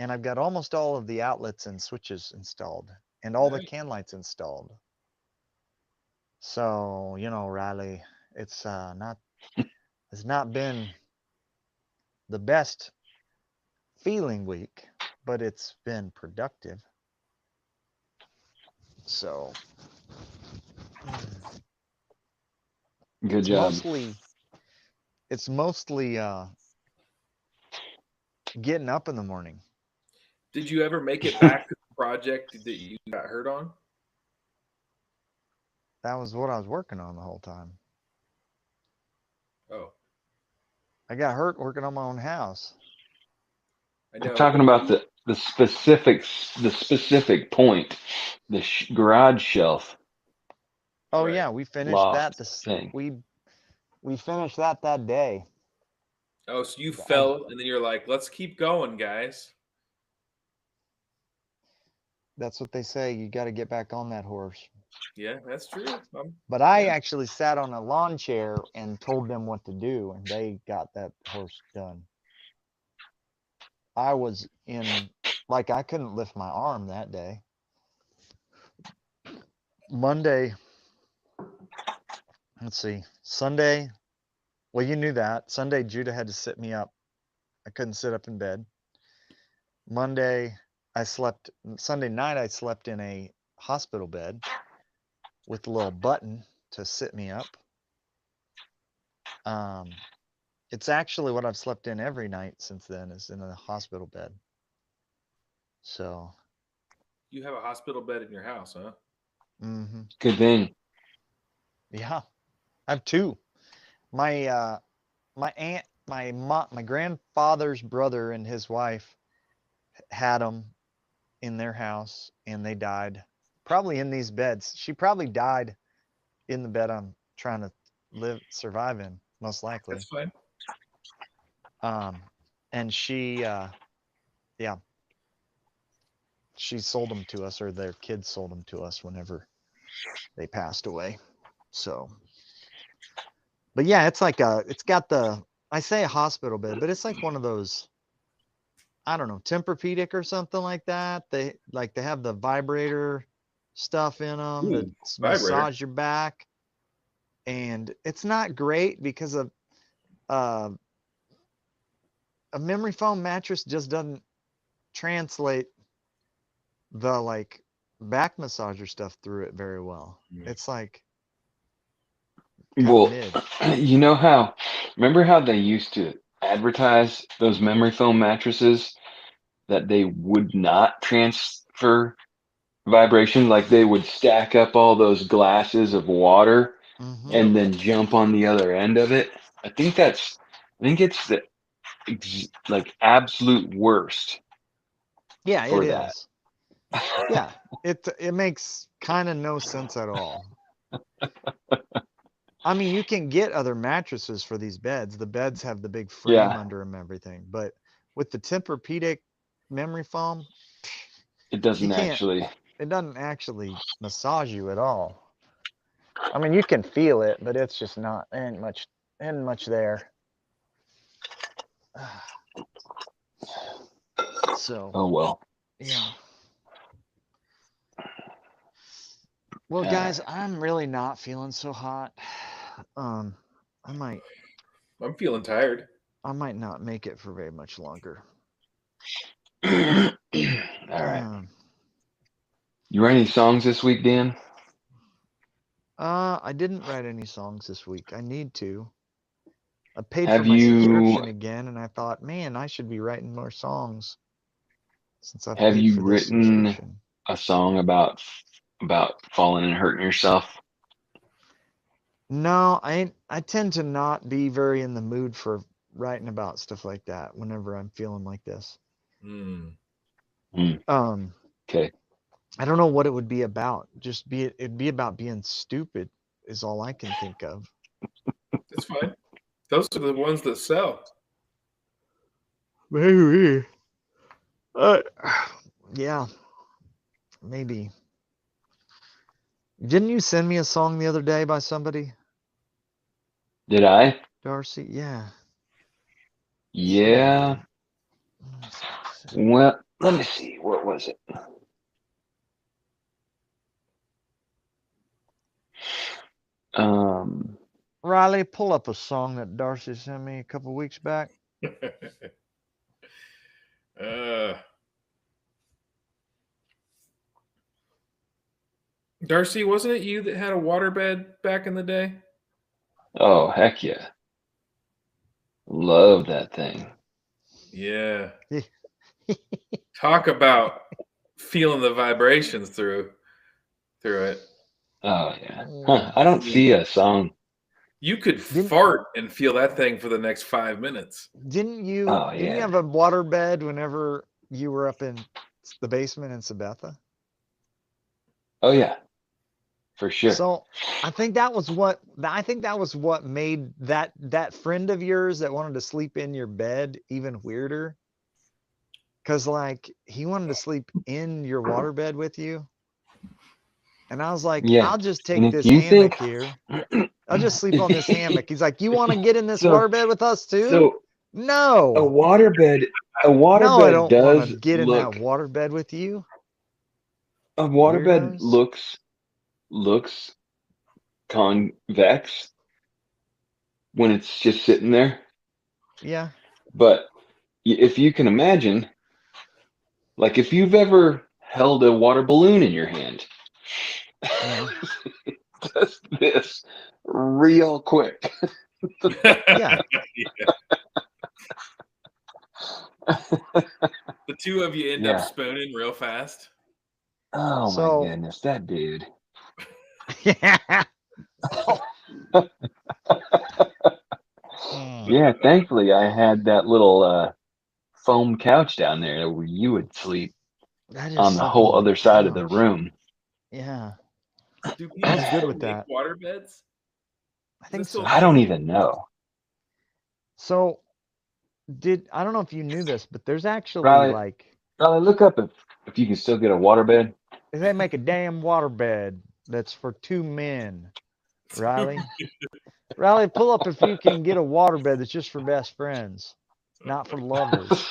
and I've got almost all of the outlets and switches installed, and all the Nice. can lights installed. So, Riley, it's not been the best feeling week, but it's been productive. So Good it's job. mostly getting up in the morning. Did you ever make it back to the project that you got hurt on? That was what I was working on the whole time. Oh, I got hurt working on my own house. I I'm know. talking about the specific point, the garage shelf Oh Right. yeah, we finished that. loft This thing. we finished that day. Oh, so you I fell, and then you're like, "Let's keep going, guys." That's what they say. You got to get back on that horse. Yeah, that's true. But I Yeah. actually sat on a lawn chair and told them what to do, and they got that horse done. I was like, I couldn't lift my arm that day. Monday, let's see, Sunday. Well, you knew that. Sunday, Judah had to sit me up. I couldn't sit up in bed. Sunday night, I slept in a hospital bed with a little button to sit me up. It's actually what I've slept in every night since then, is in a hospital bed. So, You have a hospital bed in your house, huh? Good thing. Yeah, I have two. My aunt, my grandfather's brother and his wife had them in their house, and they died probably in these beds. She probably died in the bed I'm trying to survive in, most That's likely. fine. And yeah, she sold them to us, or their kids sold them to us whenever they passed away. So, but yeah, it's got I say a hospital bed, but it's like one of those, I don't know, Tempur-Pedic or something like that. They have the vibrator stuff in them to Ooh, vibrator. massage your back, and it's not great because of uh, a memory foam mattress just doesn't translate the like back massager stuff through it very well. Mm. It's like kind of Well, mid. you know how, remember how they used to advertise those memory foam mattresses that they would not transfer vibration? Like they would stack up all those glasses of water Mm-hmm. and then jump on the other end of it. I think it's the like absolute worst Yeah, it for that. is. Yeah, it makes kind of no sense at all. I mean, you can get other mattresses for these beds. The beds have the big frame Yeah, under them, everything. But with the Tempur-Pedic memory foam, it you doesn't can't. actually. It doesn't actually massage you at all. I mean, you can feel it, but it's just not ain't much there. So Oh well. yeah. Well, Uh, guys, I'm really not feeling so hot. Um, I might I'm feeling tired. not make it for very much longer. all right. Um, You write any songs this week, Dan? I didn't write any songs this week. I need to. I paid for Have my subscription you again, and I thought, man, I should be writing more songs since I've have paid you for this written subscription. a song about falling and hurting yourself? No, I tend to not be very in the mood for writing about stuff like that whenever I'm feeling like this. Mm. Um, Okay. I don't know what it would be about. It'd be about being stupid is all I can think of. It's fine. Those are the ones that sell. Maybe. Uh, yeah, maybe. Didn't you send me a song the other day by somebody, Did I? Darcy? Yeah. Yeah. Let's see. Well, let me see. What was it? Um, Riley, pull up a song that Darcy sent me a couple weeks back. uh, Darcy, wasn't it you that had a waterbed back in the day? oh, heck yeah. Love that thing. Yeah. Talk about feeling the vibrations through it. Oh, yeah. Huh. I don't see a song. You could Didn't fart and feel that thing for the next 5 minutes. Oh, didn't you yeah. have a water bed whenever you were up in the basement in Sabetha? Oh, yeah. For sure. So I think that was what made that friend of yours that wanted to sleep in your bed even weirder. Cause like he wanted to sleep in your water bed with you. And I was like, Yeah. I'll just And take if this you think, hammock here. I'll just sleep on this hammock. He's like, you want to get in this so, water bed with us too? so a No. waterbed, a No, I waterbed don't want to does get in that look, water bed with you. a waterbed Weirdos. looks convex when it's just sitting there. Yeah. But if you can imagine, like if you've ever held a water balloon in your hand, Yeah. just this real quick. Yeah. The two of you end up Yeah. spooning real fast. Oh my So goodness, that dude. yeah. Yeah, thankfully I had that little foam couch down there where you would sleep That is on the whole something to other side of the couch. room. Yeah. Do I people was good still with make that. water beds? I Is that think still so. a I don't thing? even know. So I don't know if you knew this, but there's actually Riley, like Riley, look up if you can still get a waterbed. they make a damn water bed that's for two men. Riley. Riley, pull up if you can get a water bed that's just for best friends, not for lovers.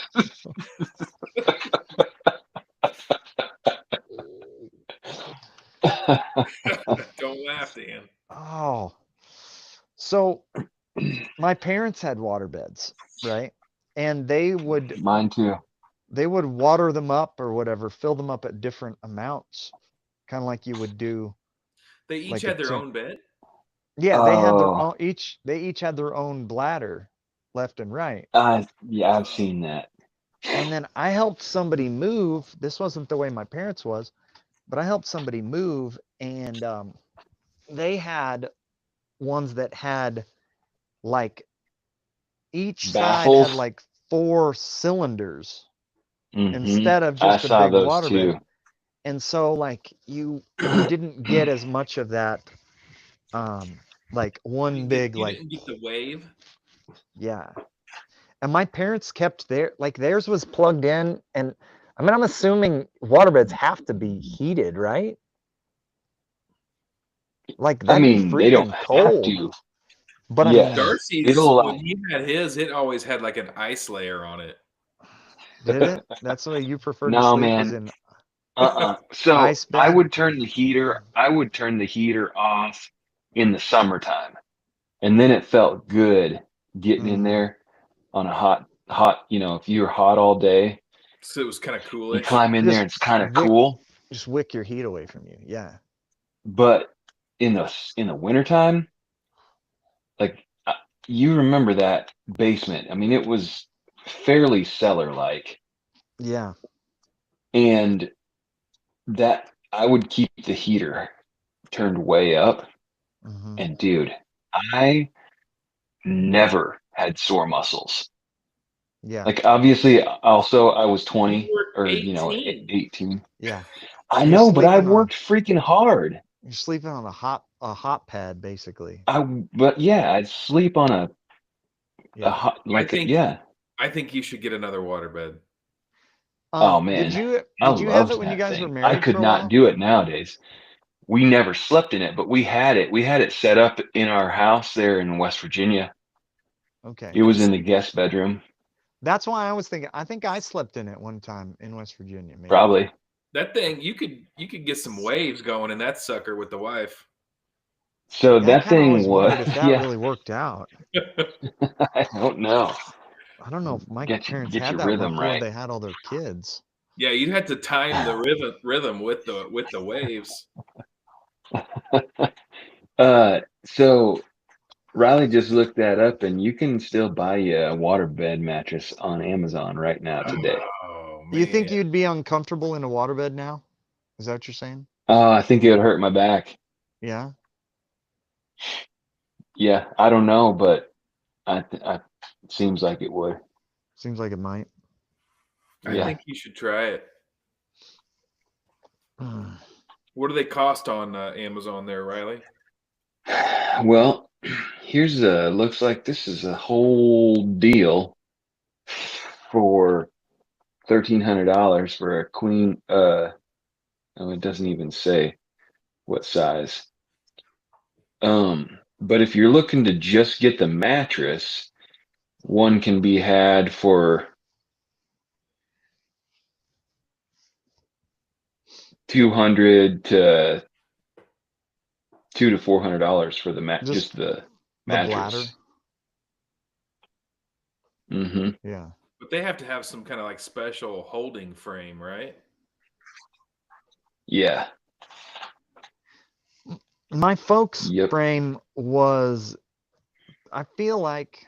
Don't laugh, Dan. Oh. So my parents had water beds, right? And they would Mine too. water them up or whatever, fill them up at different amounts, kind of like you would do They each like a had their tin. own bed. Yeah, they had their Oh, own each. They each had their own bladder, left and right. yeah, I've seen that. And then I helped somebody move. This wasn't the way my parents was, but I helped somebody move, and they had ones that had like each side had Baffles. like 4 cylinders Mm-hmm. instead of I just a saw big those waterbed. too. And so like you didn't get as much of that like one big You like didn't get the wave. yeah. And my parents kept theirs was plugged in, and I mean I'm assuming waterbeds have to be heated, right? Like I that'd be mean, they don't freaking have cold. to. But I Yes. mean, Darcy's, It'll when he had his, it always had like an ice layer on it. did it? That's the way you preferred to No, sleep, was man. in So ice bed? I would turn the heater off in the summertime. And then it felt good getting in Mm-hmm. there on a hot, if you're hot all day, So it was kind of you coolish. climb in there and Just it's kind of wick cool. just wick your heat away from you. Yeah. But in the wintertime, like you remember that basement. I mean, it was fairly cellar-like. Yeah. And that I would keep the heater turned way up. Mm-hmm. And dude, I never had sore muscles. Yeah. Like obviously, also I was You 20 were or 18. 18. Yeah. I You're know, but I sleeping on worked freaking hard. you're sleeping on a hot pad basically. But yeah, I'd sleep on a Yeah. hot I like think yeah. I think you should get another waterbed. Oh Did man, you I did you have it loved when you that guys were thing. I married could for a not while? do it nowadays. We never slept in it, but we had it. We had it set up in our house there in West Virginia. Okay. It was in the See, guest bedroom, That's why I was thinking I think I slept in it one time in West Virginia, maybe. probably. that thing, you could get some waves going in that sucker with the wife. So Yeah, I that kind of thing always was wondered if that yeah. really worked out. I don't know. I don't know if my parents Get had your that rhythm before right. they had all their kids. Yeah, you'd have to time the rhythm with the waves. So Riley just looked that up, and you can still buy a waterbed mattress on Amazon right now today. Oh Do you think man. you'd be uncomfortable in a waterbed now? Is that what you're saying? I think it would hurt my back. Yeah. Yeah, I don't know, but it seems like it would. Seems like it might. I Yeah. think you should try it. Mm. What do they cost on Amazon there, Riley? Well, looks like this is a whole deal for $1,300 for a queen. Oh, it doesn't even say what size. But if you're looking to just get the mattress, one can be had for 200 to $400 for Just just the the bladder. mattress. Hmm. Yeah. But they have to have some kind of like special holding frame, right? Yeah. My folks' Yep. frame was, I feel like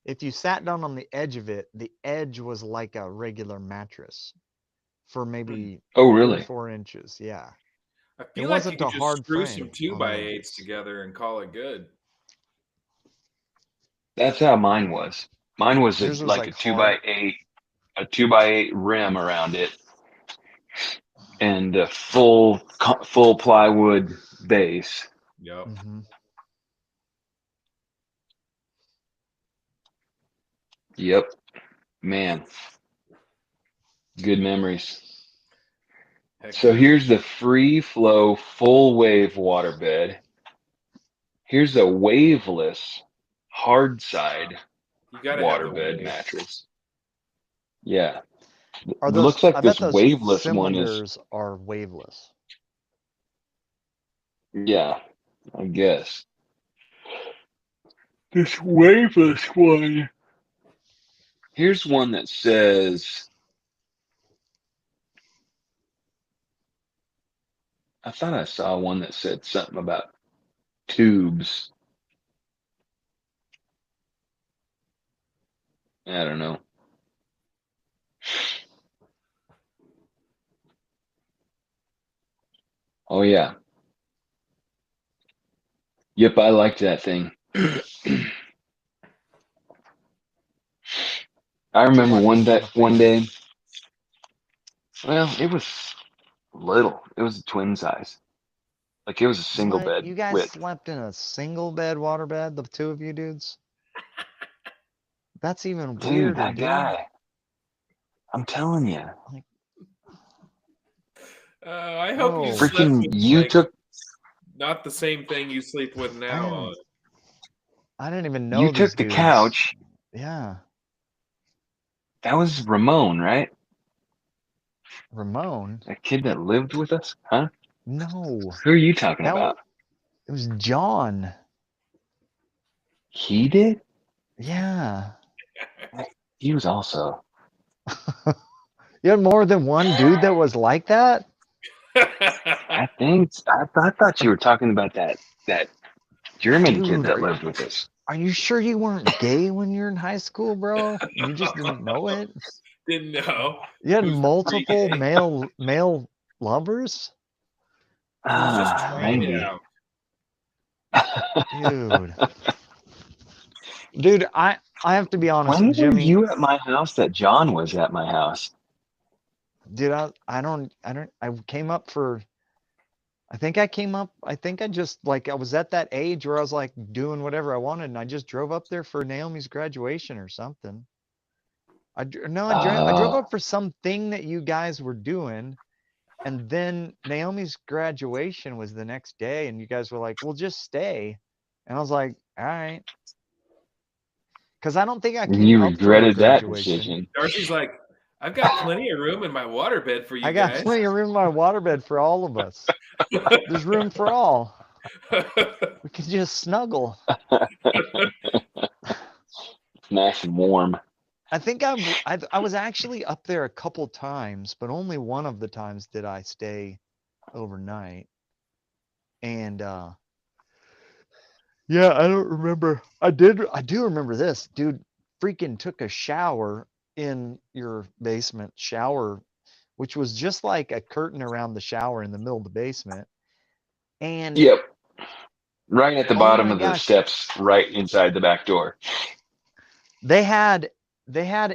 if you sat down on the edge of it, the edge was like a regular mattress for maybe Oh, 3 or really? 4 inches. Yeah. I It feel like you wasn't could a just hard screw some frame two on the by eights edges. together and call it good. That's how mine was. Mine was Yours was like like hard. a 2x8 rim around it, and a full plywood base. Yep. Mm-hmm. Yep, man, good memories. Heck So yeah. here's the free flow full wave waterbed. Here's a waveless hard side You got to have the waterbed wave. mattress. Yeah, Are looks those, like I bet this those waveless one is, cylinders are waveless. yeah, I guess. this waveless one. Here's one that says, I thought I saw one that said something about tubes. I don't know. Oh, yeah. Yep, I liked that thing. I remember What one day, thing? well, it was little. It was a twin size. Like it was a single What? bed You guys width. slept in a single bed waterbed, the two of you dudes? That's even Dude, weirder, that dude. guy. I'm telling you. Like, I hope you whoa. slept Freaking, with you like took not the same thing you sleep with now on. I didn't even you know these took the dudes. couch. Yeah. That was Ramon, right? Ramon? That kid that lived with us? Huh? No. Who are you talking That about? It was John. He did? Yeah. He was also. You had more than one dude that was like that? I thought you were talking about that German kid Dude, that lived with us. are you sure you weren't gay when you were in high school, bro? You just didn't know it? Didn't know. You had He was multiple pre-gay. male lovers? He was just Ah, trying it maybe. out. Dude, I have to be honest, When were Jimmy. you at my house that John was at my house? Dude, I came up for, I think I just, like, I was at that age where I was like doing whatever I wanted, and I just drove up there for Naomi's graduation or something. I drove up for something that you guys were doing, and then Naomi's graduation was the next day, and you guys were like, "Well, just stay," and I was like, "All right," because I don't think I And came you up for her regretted that graduation. decision. Darcy's like, I've got plenty of room in my waterbed for you I got guys. plenty of room in my waterbed for all of us. There's room for all. We can just snuggle. Nice and warm. I think I was actually up there a couple times, but only one of the times did I stay overnight. And yeah, I don't remember. I do remember this. Dude freaking took a shower in your basement shower, which was just like a curtain around the shower in the middle of the basement. And Yep. Right at the oh bottom my of the gosh, steps, right inside the back door. they had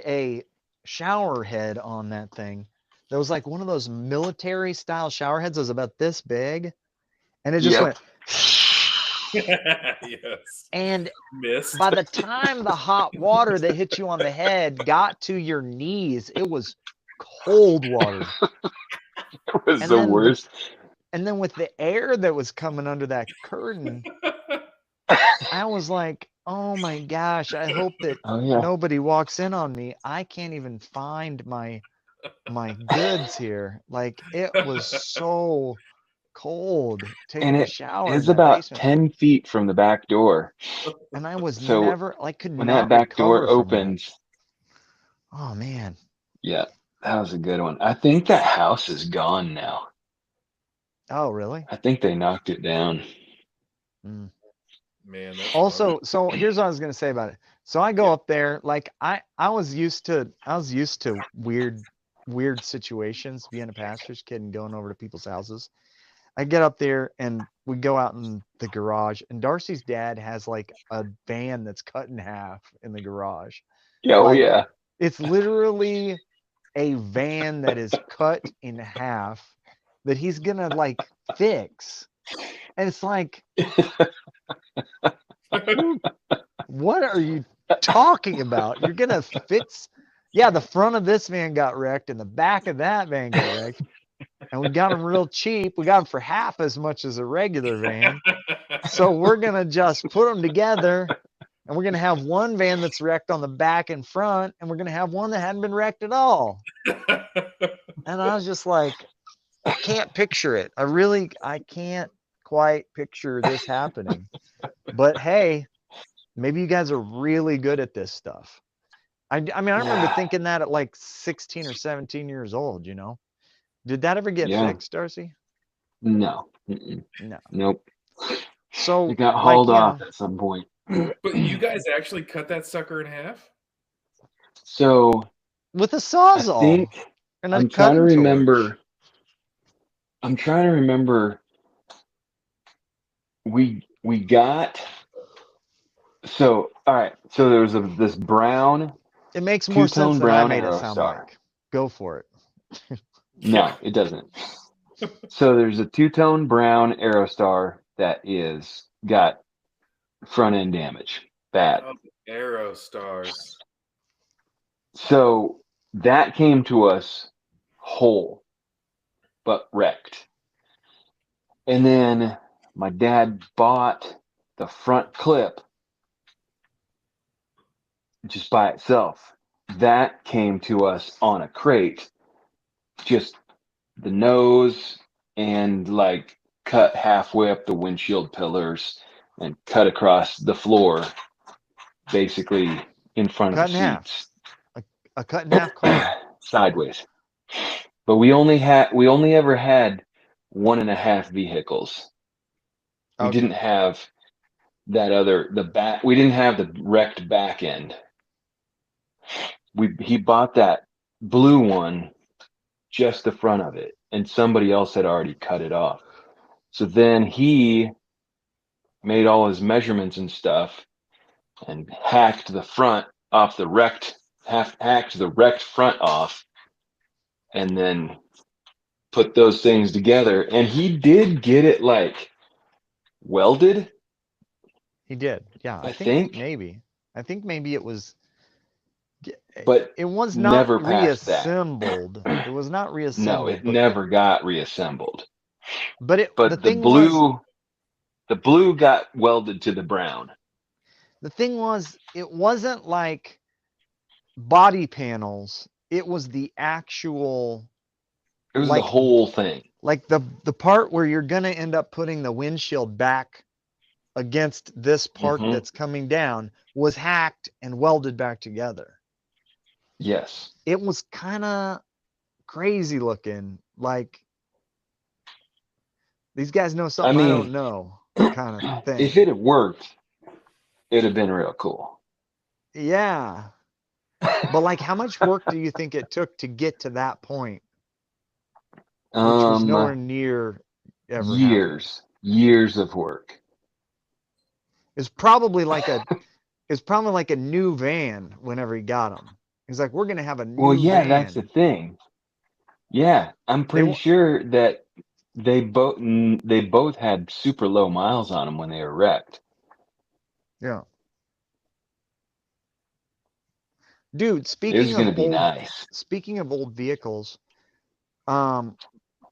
a shower head on that thing. That was like one of those military style shower heads. It was about this big, and it just Yep. went. Yes. And Missed. by the time the hot water that hit you on the head got to your knees, it was cold water. It was And the then worst. And then with the air that was coming under that curtain, I was like, oh my gosh, I hope that Oh yeah. nobody walks in on me. I can't even find my goods here. Like, it was so cold And taking a it shower is in that about basement. 10 feet from the back door. And I was So never, like, could when that not back door recover from that. opens, Oh man. yeah, that was a good one. I think that house is gone now. Oh, really? I think they knocked it down. Mm. Man, that's Also, funny. so here's what I was gonna say about it. So I go up there, like I was used to weird situations, being a pastor's kid and going over to people's houses. I get up there and we go out in the garage, and Darcy's dad has like a van that's cut in half in the garage. Yeah, oh Like, yeah. it's literally a van that is cut in half that he's gonna like fix. And it's like, what are you talking about? You're gonna fix? Yeah, the front of this van got wrecked and the back of that van got wrecked, and we got them real cheap. We got them for half as much as a regular van. So we're gonna just put them together, and we're gonna have one van that's wrecked on the back and front, and we're gonna have one that hadn't been wrecked at all. And I was just like, I can't picture it. I can't quite picture this happening. But hey, Maybe you guys are really good at this stuff. I mean, I remember thinking that at like 16 or 17 years old, you know? Did that ever get Yeah. fixed, Darcy? No. Mm-mm. No. Nope. So, It got like, hauled you off know, at some point. But you guys actually cut that sucker in half? So with a I sawzall think and a I'm trying to cutting torch. remember. I'm trying to remember. We got so all right. So there was this brown It makes more sense two-tone than I brown made it Arrow sound Star. like. Go for it. No, it doesn't. So there's a two-tone brown Arrow Star that is got front end damage. Bad. Oh, Arrow Stars. So that came to us whole, but wrecked. And then my dad bought the front clip just by itself. That came to us on a crate, just the nose and like cut halfway up the windshield pillars and cut across the floor, basically in front Cut of in the half. seats. A cut in half car. Sideways. But we only ever had 1.5 vehicles. We Okay. didn't have the back. We didn't have the wrecked back end. He bought that blue one, just the front of it, and somebody else had already cut it off. So then he made all his measurements and stuff and hacked the front off the wrecked front off, and then put those things together. And he did get it like welded. He did. Yeah, I think. maybe. I think maybe it was. But It was not never past that. reassembled. It was not No, reassembled. it but never got reassembled. the But the thing was, blue got welded to the brown. it wasn't like body panels. It was the actual, It was the like whole thing. like the part where you're gonna end up putting the windshield back against this part Mhm. that's coming down was hacked and welded back together. Yes. It was kind of crazy looking, like these guys know something I don't mean, know, kind of thing. if it had worked, it'd have been real cool. Yeah. But like, how much work do you think it took to get to that point, which was nowhere near ever happening? Years of work. It's probably like a new van whenever he got them. He's like, we're gonna have a Well, new yeah, that's the van. thing. Yeah, I'm They pretty sure that they both had super low miles on them when they were wrecked. Yeah. Dude, It was speaking going of to be nice. old vehicles,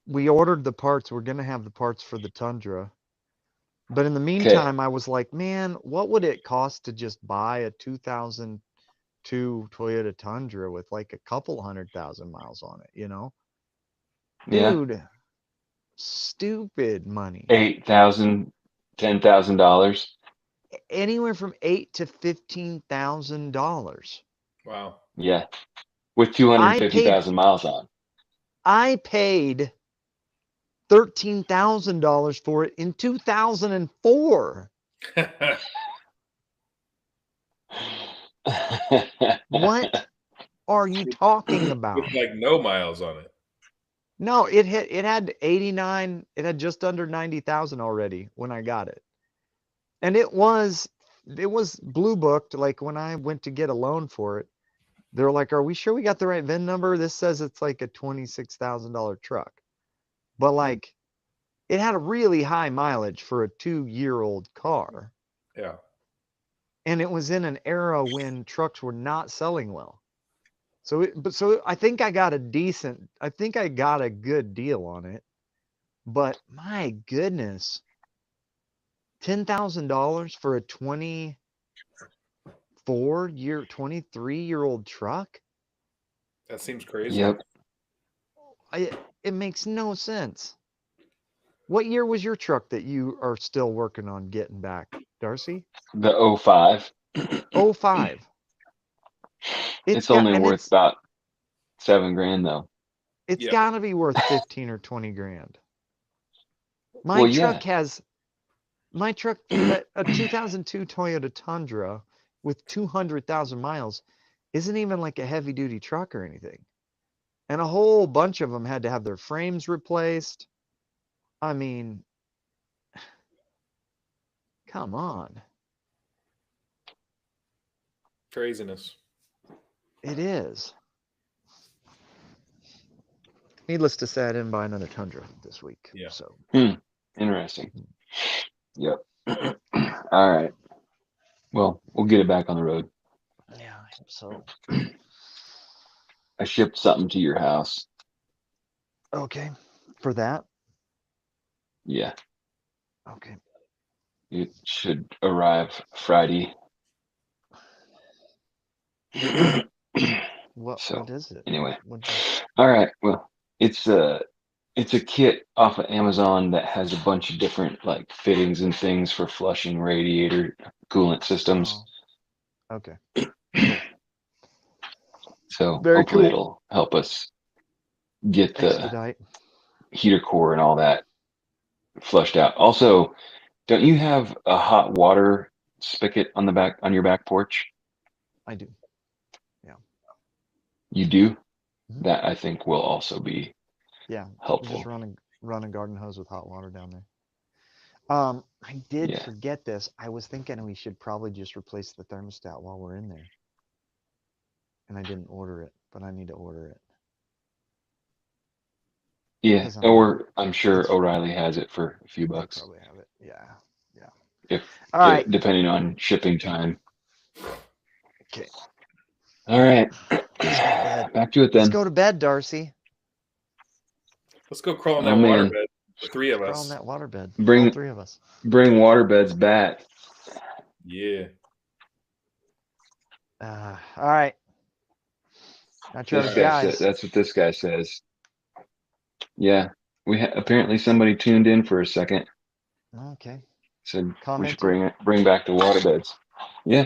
we ordered the parts. We're gonna have the parts for the Tundra. But in the Okay. meantime, I was like, man, what would it cost to just buy a 2002 Toyota Tundra with like a couple 100,000 miles on it, you know? Yeah. Dude, stupid money. $8,000, $10,000. Anywhere from $8,000 to $15,000. Wow. Yeah. With 250,000 miles on. I paid $13,000 for it in 2004. What are you talking about? With like no miles on it. No, it had 89, it had just under 90,000 already when I got it. And it was blue booked. Like when I went to get a loan for it, they're like, are we sure we got the right VIN number? This says it's like a $26,000 truck. But like it had a really high mileage for a 2-year-old car. Yeah. And it was in an era when trucks were not selling well. So I think I got a good deal on it. But my goodness, $10,000 for a 23-year-old truck? That seems crazy. Yep. It makes no sense. What year was your truck that you are still working on getting back? Darcy? The 05. 05. It's got, only and worth about $7,000 though. it's Yep. got to be worth 15 or 20 grand. Well, yeah. My truck, a 2002 Toyota Tundra with 200,000 miles isn't even like a heavy duty truck or anything. And a whole bunch of them had to have their frames replaced. I mean, come on. Craziness. It is. Needless to say, I didn't buy another Tundra this week. Yeah. So Interesting. Yep. All right. Well, we'll get it back on the road. yeah, I hope so. I shipped something to your house. Okay. For that? Yeah. Okay. It should arrive Friday. What is it? Anyway. What'd you... All right. Well, it's a kit off of Amazon that has a bunch of different like fittings and things for flushing radiator coolant systems. Oh, okay. So Very hopefully cool. it'll help us get the Expedite. heater core and all that flushed out. Also, don't you have a hot water spigot on your back porch? I do. You do? Mhm. That I think will also be helpful. Just run a garden hose with hot water down there. I did forget this. I was thinking we should probably just replace the thermostat while we're in there. And I didn't order it, but I need to order it. Yeah, 'Cause or I'm sure O'Reilly has it for a few They bucks. probably have it. Yeah. If All right. depending on shipping time. Okay. All right. Let's go to bed. Back to it then. Let's go to bed, Darcy. Let's go crawl in Oh, that man. waterbed. The three of Crawl us. in that waterbed. Bring- All three of us. Bring waterbeds back. Yeah. All right. Now, Travis, guys. That's what this guy says. Yeah, apparently somebody tuned in for a second. Okay. Said we Commented? should bring back the waterbeds. Yeah.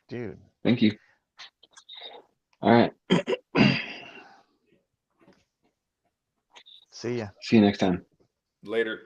Dude. Thank you. All right. See ya. See you next time. Later.